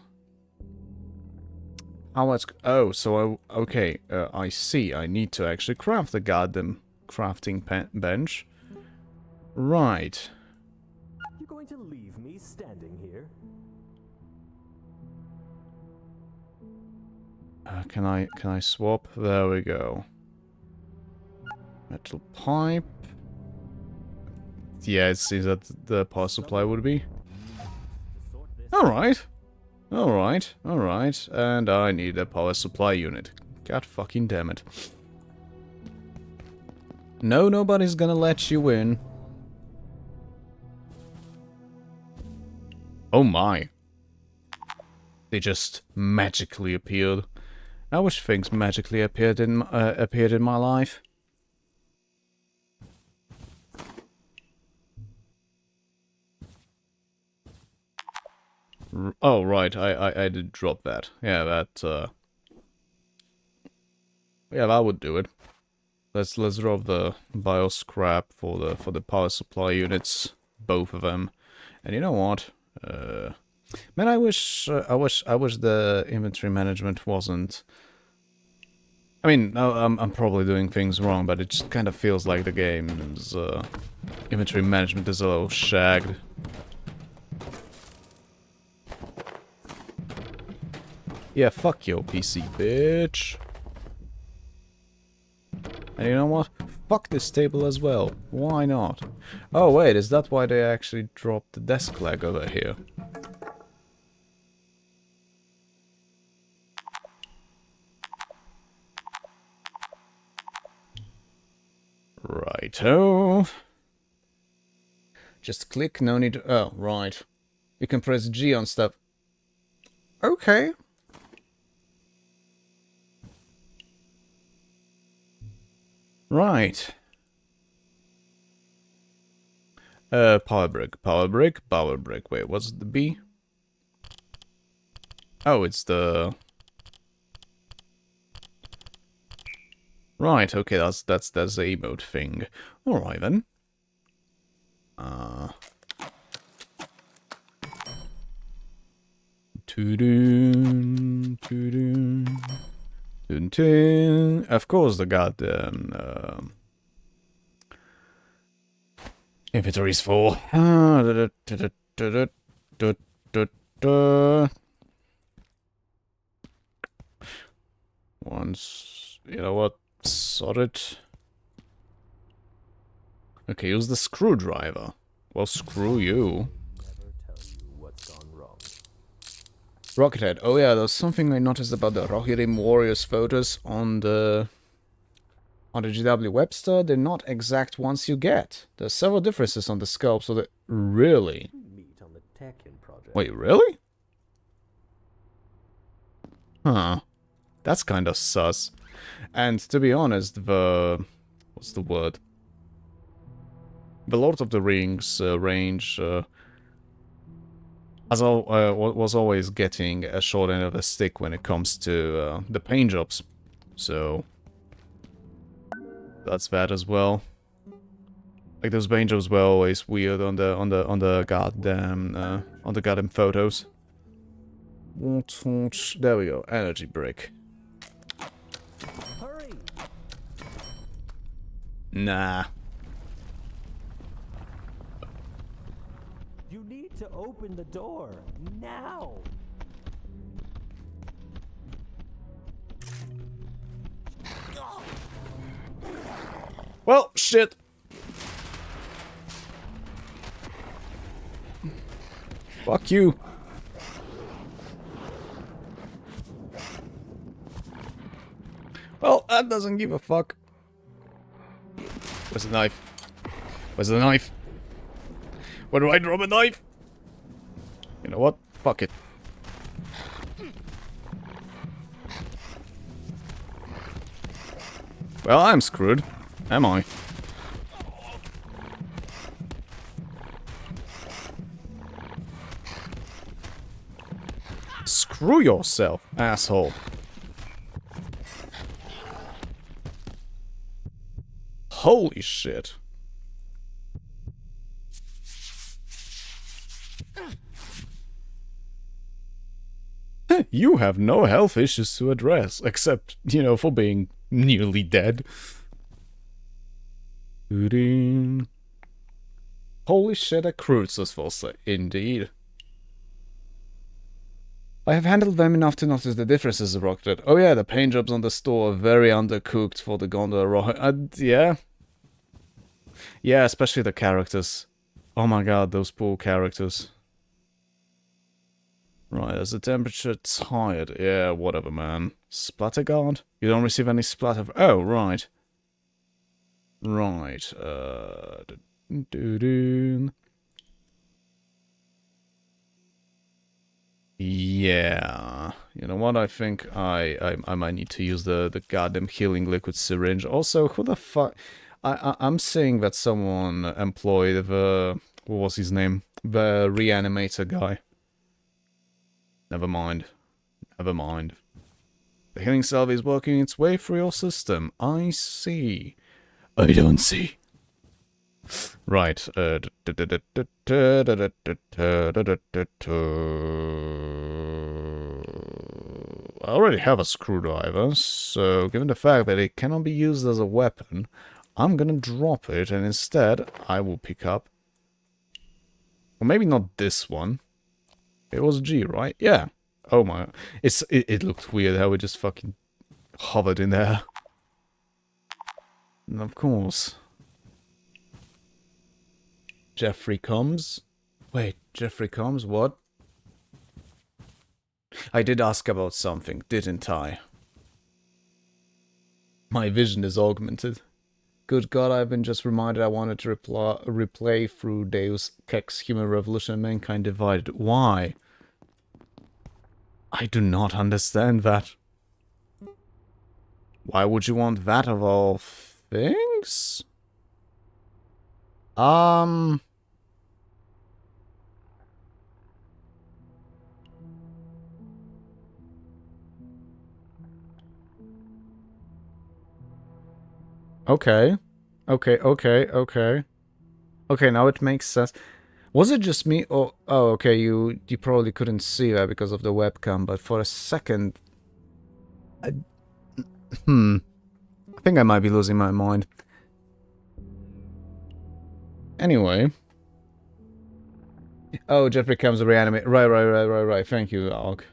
How much... Oh, so I... Okay, I see. I need to actually craft the goddamn crafting bench. Right. You're going to leave me standing here? Can I swap? There we go. Metal pipe. Yeah, it seems that the power supply would be. Alright. Alright, alright. And I need a power supply unit. God fucking damn it. No, nobody's gonna let you in. Oh my. They just magically appeared. I wish things magically appeared in my life. Oh right, I did drop that. Yeah, that yeah, that would do it. Let's drop the bioscrap for the power supply units, both of them. And you know what? Man, I wish the inventory management wasn't. I mean, I'm probably doing things wrong, but it just kind of feels like the game's inventory management is a little shagged. Yeah, fuck your PC, bitch. And you know what? Fuck this table as well. Why not? Oh wait, is that why they actually dropped the desk leg over here? Righto. Just click, no need to... Oh, right. You can press G on stuff. Okay. Right. Power brick, power brick, power brick. Wait, what's the B? Oh, it's the... Right, okay, that's the emote thing. Alright then. Of course, the goddamn inventory's full. Once, you know what? Sort it. Okay, use the screwdriver. Well, screw you. Never tell you what's gone wrong. Rockethead. Oh yeah, there's something I noticed about the Rohirrim Warriors photos on the GW web store. They're not exact ones you get. There's several differences on the sculpt, so that really. Meet on the Tekken project. Wait, really? Huh. That's kind of sus. And to be honest, the... What's the word? The Lord of the Rings range was always getting a short end of the stick when it comes to the paint jobs. So... That's that as well. Like those paint jobs were always weird on the goddamn photos. There we go, energy brick. Hurry! Nah, to open the door. Now! Well, shit. Fuck you. Well, that doesn't give a fuck. Where's the knife? Where's the knife? Where do I drop a knife? You know what? Fuck it. Well, I'm screwed. Am I? Screw yourself, asshole. Holy shit. You have no health issues to address, except, you know, for being nearly dead. Holy shit, a cruiser's for indeed. I have handled them enough to notice the differences, Rocket. Oh yeah, the paint jobs on the store are very undercooked for the gondola. Yeah. Yeah, especially the characters. Oh my god, those poor characters. Right, is the temperature tired? Yeah, whatever, man. Splatter guard? You don't receive any splatter. Oh, right. Right. Yeah. You know what? I think I might need to use the goddamn healing liquid syringe. Also, who the fuck? I'm seeing that someone employed the what was his name? The reanimator guy. Never mind. Never mind. The healing salve is working its way through your system. I see. I don't see. Right. I already have a screwdriver, so given the fact that it cannot be used as a weapon, I'm gonna drop it, and instead I will pick up... Well, maybe not this one. It was G, right? Yeah. Oh my... It looked weird how it just fucking hovered in there. And of course... Jeffrey comes? Wait, Jeffrey comes? What? I did ask about something, didn't I? My vision is augmented. Good God, I've been just reminded I wanted to replay through Deus Ex Human Revolution and Mankind Divided. Why? I do not understand that. Why would you want that of all things? Okay. Okay, now it makes sense. Was it just me? Oh, okay, you probably couldn't see that because of the webcam, but for a second... I think I might be losing my mind. Anyway. Oh, Jeffrey comes to reanimate. Right. Thank you, Ark.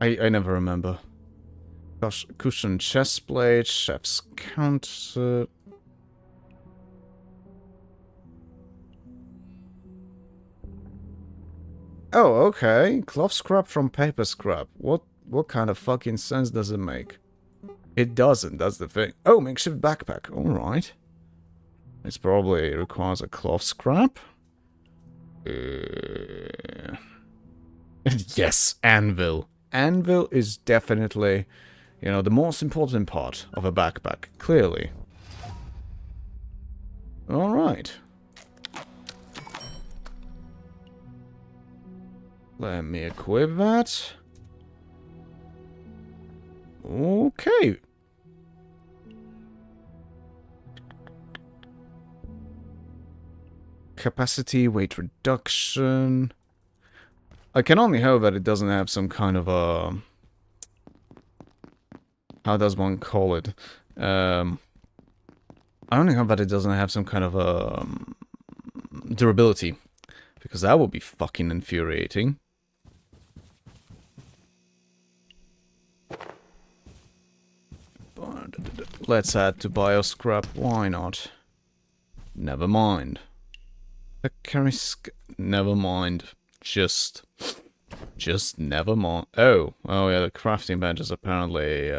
I never remember. Gosh, cushion chest plate, chef's counter... Oh, okay. Cloth scrap from paper scrap. What kind of fucking sense does it make? It doesn't, that's the thing. Oh, makeshift backpack. Alright. This probably requires a cloth scrap. Yes, anvil. Anvil is definitely, you know, the most important part of a backpack. Clearly. Alright. Let me equip that. Okay. Capacity, weight reduction. I can only hope that it doesn't have some kind of a... How does one call it? I only hope that it doesn't have some kind of a... durability Because that would be fucking infuriating. But let's add to bioscrap, why not? Never mind. Never mind. Just never mind. Oh yeah, the crafting bench is apparently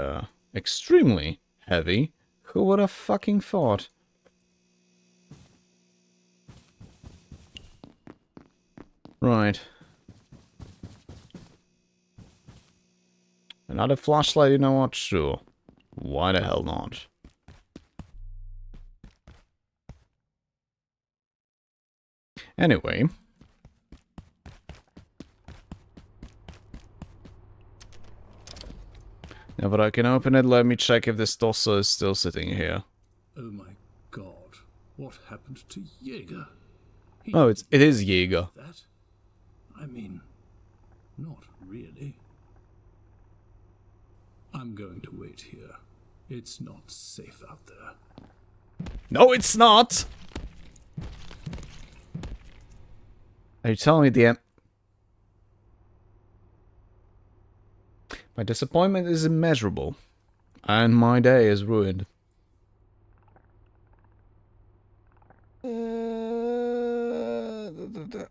extremely heavy. Who would have fucking thought? Right. Another flashlight, you know what? Sure. Why the hell not? Anyway. Now that I can open it, let me check if this Tossa is still sitting here. Oh my god, what happened to Jaeger? Oh, it is Jaeger. That? I mean, not really. I'm going to wait here. It's not safe out there. No, it's not! Are you telling me the My disappointment is immeasurable, and my day is ruined.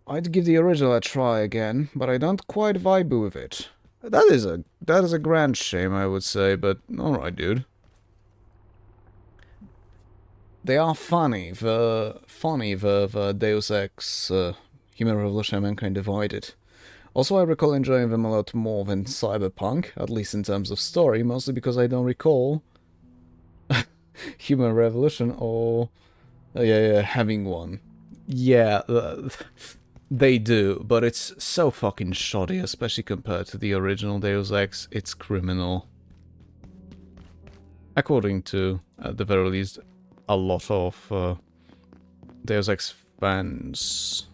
I'd give the original a try again, but I don't quite vibe with it. That is a grand shame, I would say, but alright, dude. They are funny. The Deus Ex Human Revolution and Mankind Divided. Also, I recall enjoying them a lot more than Cyberpunk, at least in terms of story, mostly because I don't recall Human Revolution or having one. Yeah, they do, but it's so fucking shoddy, especially compared to the original Deus Ex. It's criminal. According to, at the very least, a lot of Deus Ex fans.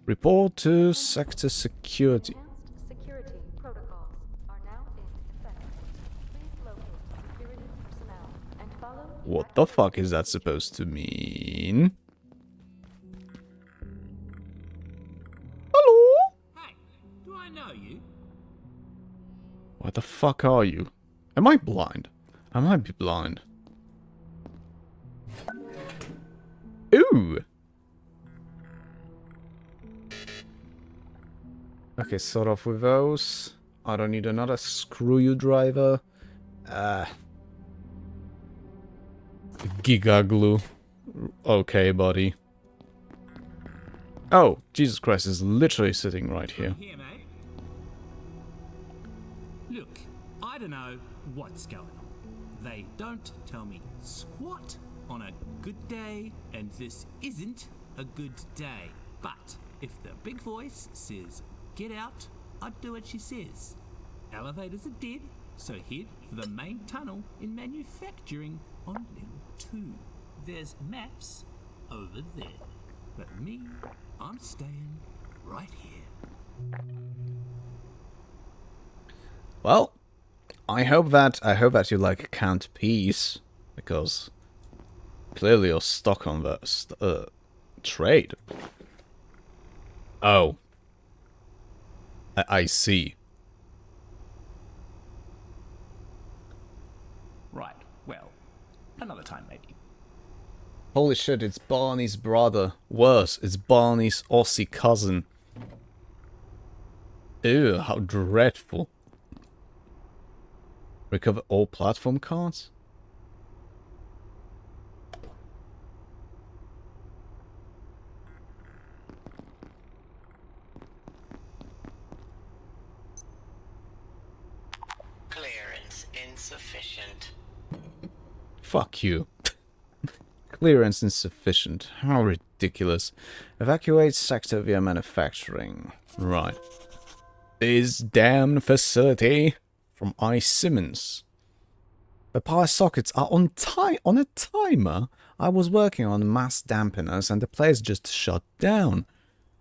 Report to Sector Security. Security protocols are now in effect. Please locate security personnel and follow. What the fuck is that supposed to mean? Hello? Hey, do I know you? What the fuck are you? Am I blind? I might be blind. Ooh! Okay, start off with those. I don't need another screwdriver. Giga glue. Okay, buddy. Oh, Jesus Christ is literally sitting right here. Here, mate. Look, I don't know what's going on. They don't tell me squat on a good day, and this isn't a good day. But if the big voice says get out, I'd do what she says. Elevators are dead, so head for the main tunnel in manufacturing on level 2. There's maps over there. But me, I'm staying right here. Well, I hope that you like Count Peace, because clearly you're stuck on the trade. Oh. I see. Right, well, another time maybe. Holy shit, it's Barney's brother. Worse, it's Barney's Aussie cousin. Ew, how dreadful. Recover all platform cards? Clearance insufficient. Fuck you. Clearance insufficient. How ridiculous. Evacuate sector via manufacturing. Right. This damn facility from I. Simmons. The power sockets are on a timer. I was working on mass dampeners and the place just shut down.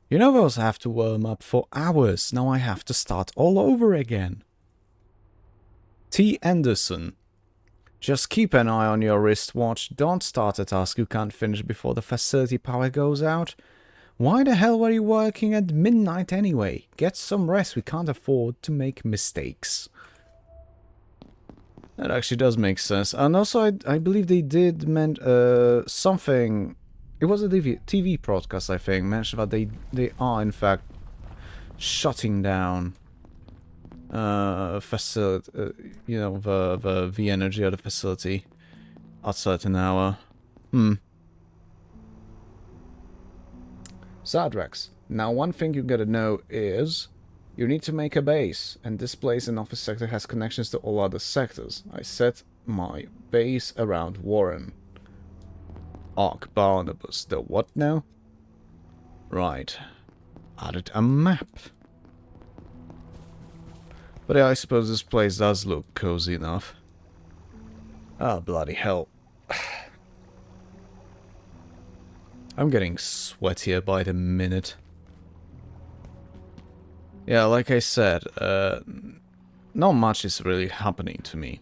You know those have to warm up for hours. Now I have to start all over again. T. Anderson. Just keep an eye on your wristwatch. Don't start a task you can't finish before the facility power goes out. Why the hell were you working at midnight anyway? Get some rest. We can't afford to make mistakes. That actually does make sense. And also, I believe they did something. It was a TV broadcast, I think, mentioned that they are in fact shutting down facility, you know, the energy of the facility at a certain hour. Zadrax. Now, one thing you gotta know is you need to make a base, and this place in office sector has connections to all other sectors. I set my base around Warren. Arc Barnabas. The what now? Right. Added a map. But yeah, I suppose this place does look cozy enough. Ah, bloody hell. I'm getting sweatier by the minute. Yeah, like I said, not much is really happening to me.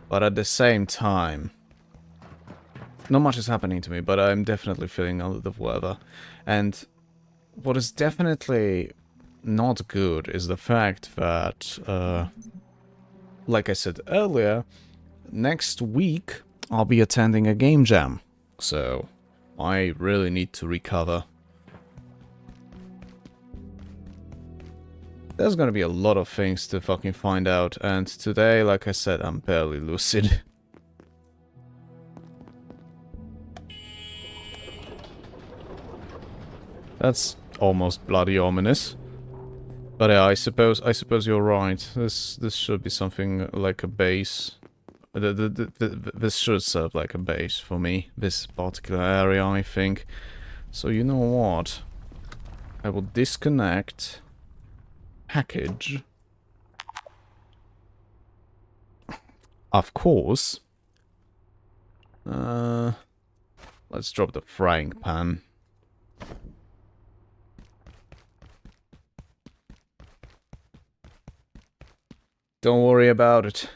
But at the same time, not much is happening to me, but I'm definitely feeling under the weather. And what is definitely not good is the fact that, like I said earlier, next week I'll be attending a game jam. So I really need to recover. There's gonna be a lot of things to fucking find out, and today, like I said, I'm barely lucid. That's almost bloody ominous. But yeah, I suppose you're right. This should be something like a base. This should serve like a base for me. This particular area, I think. So you know what? I will disconnect. Package. Of course. Let's drop the frying pan. Don't worry about it.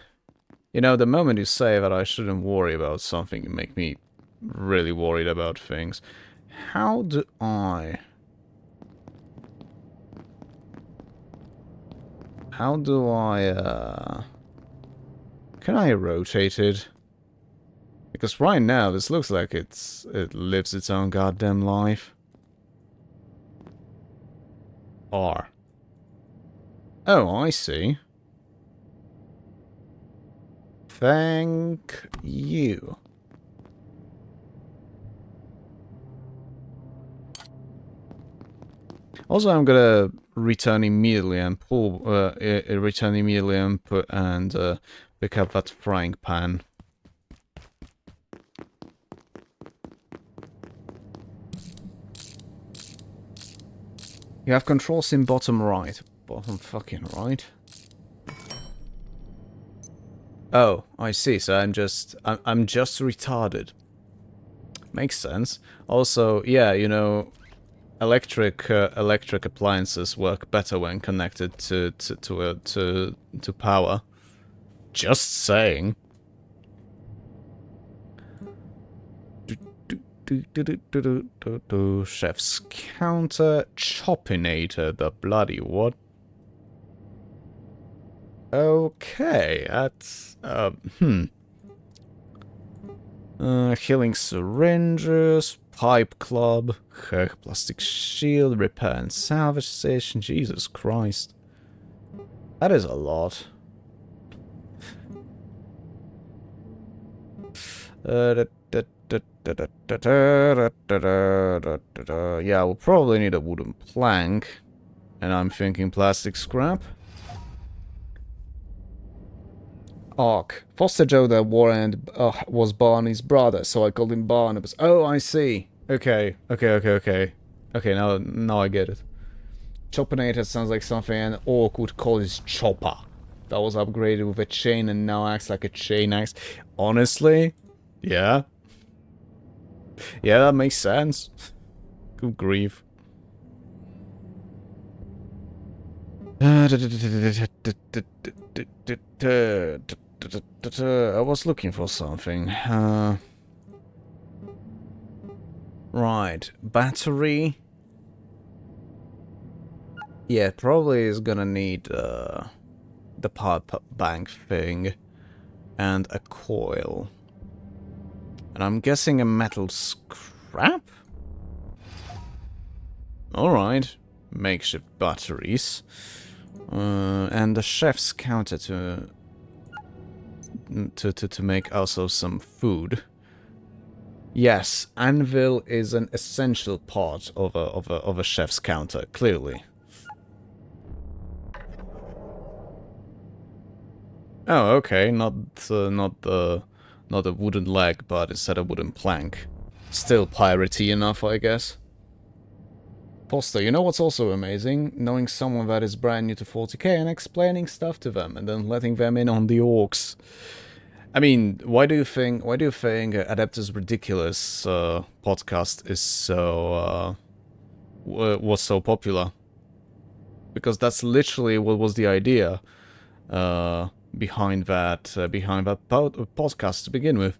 You know, the moment you say that I shouldn't worry about something, you make me really worried about things. How do I... Can I rotate it? Because right now, this looks like it lives its own goddamn life. R. Oh, I see. Thank you. Also, I'm gonna return immediately and pick up that frying pan. You have controls in bottom right. Bottom fucking right. Oh, I see. So I'm just retarded. Makes sense. Also, yeah, you know, electric appliances work better when connected to power. Just saying. Chef's counter, choppinator, the bloody what? Okay, that's healing syringes, pipe club, plastic shield, repair and salvage station. Jesus Christ, that is a lot. Yeah, we'll probably need a wooden plank, and I'm thinking plastic scrap. Ark. Foster Joe the Warren was Barney's brother, so I called him Barnabas. Oh, I see. Okay, now I get it. Choppinator sounds like something an orc would call his chopper. That was upgraded with a chain and now acts like a chain axe. Honestly? Yeah. Yeah, that makes sense. Good grief. I was looking for something. Right, battery. Yeah, probably is gonna need the power bank thing and a coil. And I'm guessing a metal scrap? Alright, makeshift batteries. And the chef's counter to make also some food. Yes, anvil is an essential part of a chef's counter, clearly. Oh, okay, not a wooden leg, but instead a wooden plank. Still piratey enough, I guess. Foster, you know what's also amazing? Knowing someone that is brand new to 40k and explaining stuff to them, and then letting them in on the orcs. I mean, why do you think Adeptus Ridiculous podcast is so was so popular? Because that's literally what was the idea behind that podcast to begin with.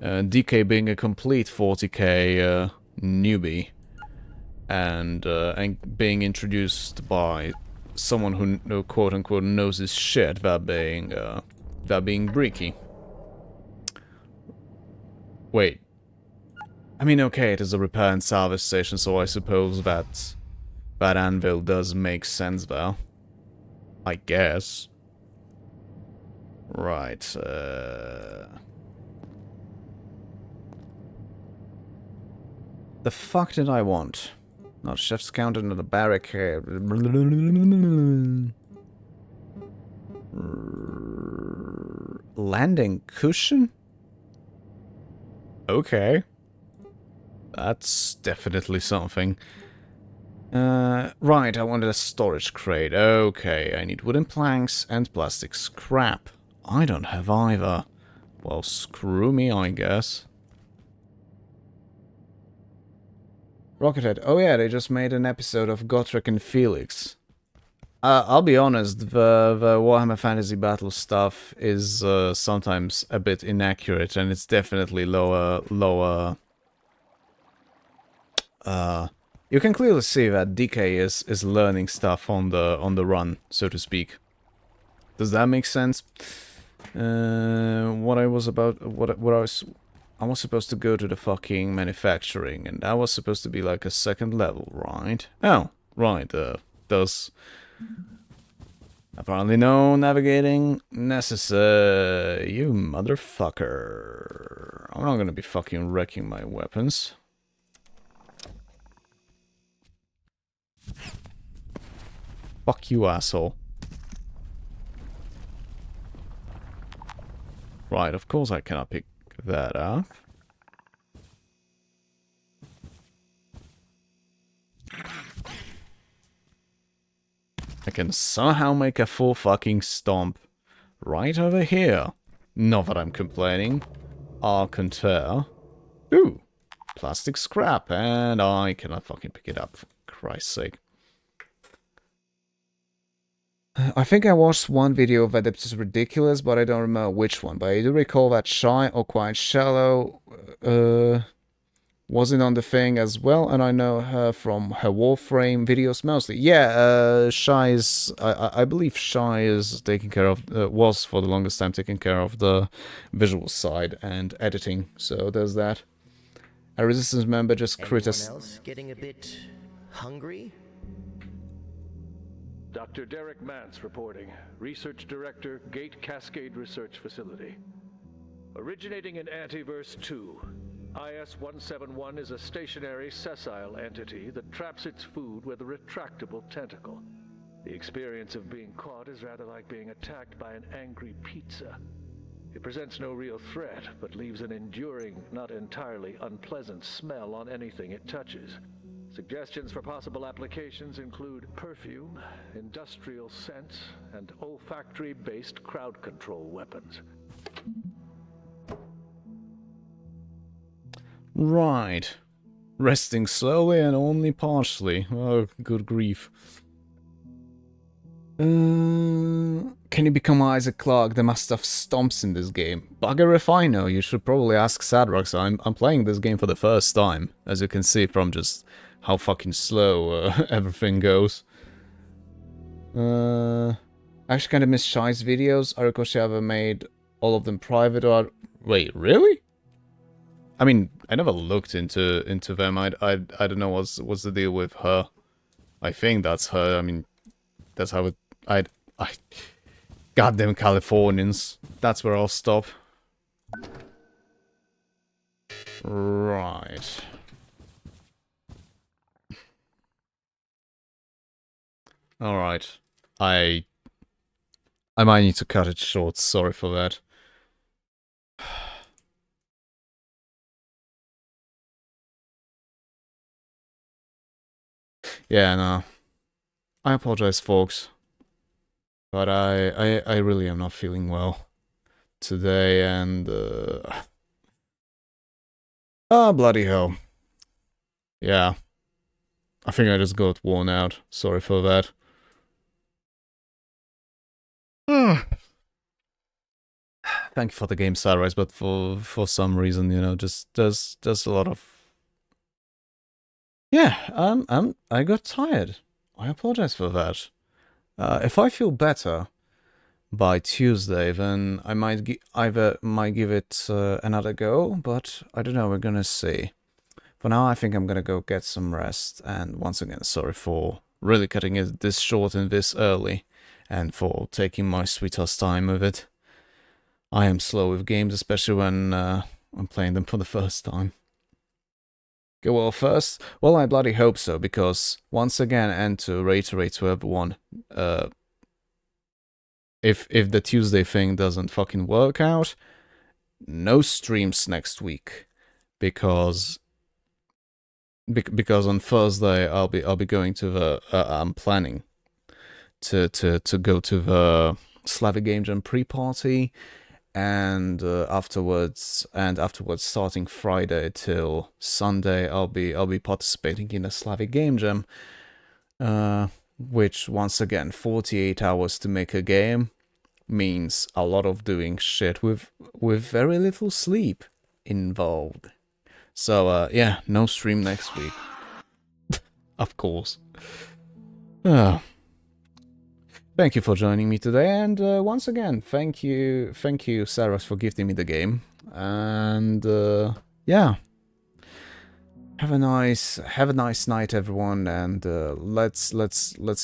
DK being a complete 40k newbie, and being introduced by someone who quote unquote knows his shit, that being Breaky. Wait. I mean, okay, it is a repair and salvage station, so I suppose that anvil does make sense there. I guess. Right, The fuck did I want? Not chef's counter, not a barricade. Landing cushion? Okay. That's definitely something. Right, I wanted a storage crate. Okay, I need wooden planks and plastic scrap. I don't have either. Well, screw me, I guess. Rockethead. Oh yeah, they just made an episode of Gotrek and Felix. I'll be honest, the Warhammer Fantasy Battle stuff is sometimes a bit inaccurate, and it's definitely lower. You can clearly see that DK is learning stuff on the run, so to speak. Does that make sense? I was supposed to go to the fucking manufacturing, and that was supposed to be like a second level, right? Oh, right. Does apparently no navigating necessary. You motherfucker! I'm not gonna be fucking wrecking my weapons. Fuck you, asshole. Right, of course I cannot pick that up. I can somehow make a full fucking stomp right over here. Not that I'm complaining. Arcanter. Ooh, plastic scrap, and I cannot fucking pick it up, for Christ's sake. I think I watched one video of Adeptus Ridiculous, but I don't remember which one. But I do recall that Shy or Quite Shallow wasn't on the thing as well, and I know her from her Warframe videos mostly. Yeah, Shy is... I believe Shy is taking care of... was for the longest time taking care of the visual side and editing, so there's that. A Resistance member just criticized... Anyone else getting a bit hungry? Dr. Derek Mance reporting, Research Director, Gate Cascade Research Facility. Originating in Antiverse 2, IS-171 is a stationary, sessile entity that traps its food with a retractable tentacle. The experience of being caught is rather like being attacked by an angry pizza. It presents no real threat, but leaves an enduring, not entirely unpleasant smell on anything it touches. Suggestions for possible applications include perfume, industrial scents, and olfactory-based crowd control weapons. Right. Resting slowly and only partially. Oh, good grief. Can you become Isaac Clarke? They must have stomps in this game. Bugger if I know. You should probably ask Sadrox. I'm playing this game for the first time, as you can see from just how fucking slow everything goes. Actually kind of miss Shy's videos. I recall she ever made all of them private or... Wait, really? I mean, I never looked into them. I don't know what's the deal with her. I think that's her. I mean, that's how it... I goddamn Californians. That's where I'll stop. Right. Alright. I might need to cut it short. Sorry for that. Yeah, no. I apologize, folks. But I really am not feeling well today, and oh, bloody hell. Yeah. I think I just got worn out. Sorry for that. Thank you for the game, Sunrise, but for some reason, you know, just there's a lot of... Yeah, I got tired. I apologize for that. If I feel better by Tuesday, then I might give it another go, but I don't know, we're gonna see. For now, I think I'm gonna go get some rest, and once again, sorry for really cutting it this short and this early, and for taking my sweet ass time with it. I am slow with games, especially when I'm playing them for the first time. Go well first? Well, I bloody hope so, because once again, and to reiterate to everyone, if the Tuesday thing doesn't fucking work out, no streams next week, because on Thursday I'll be going to the I'm planning to go to the Slavic Game Jam pre-party, and afterwards starting Friday till Sunday I'll be participating in a Slavic Game Jam, which once again 48 hours to make a game means a lot of doing shit with very little sleep involved. So yeah, no stream next week. Of course. Thank you for joining me today, and once again, thank you, Saros, for gifting me the game. And yeah, have a nice night, everyone, and let's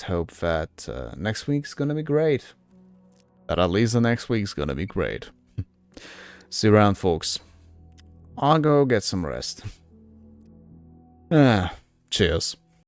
hope that next week's gonna be great. That at least the next week's gonna be great. See you around, folks. I'll go get some rest. Cheers.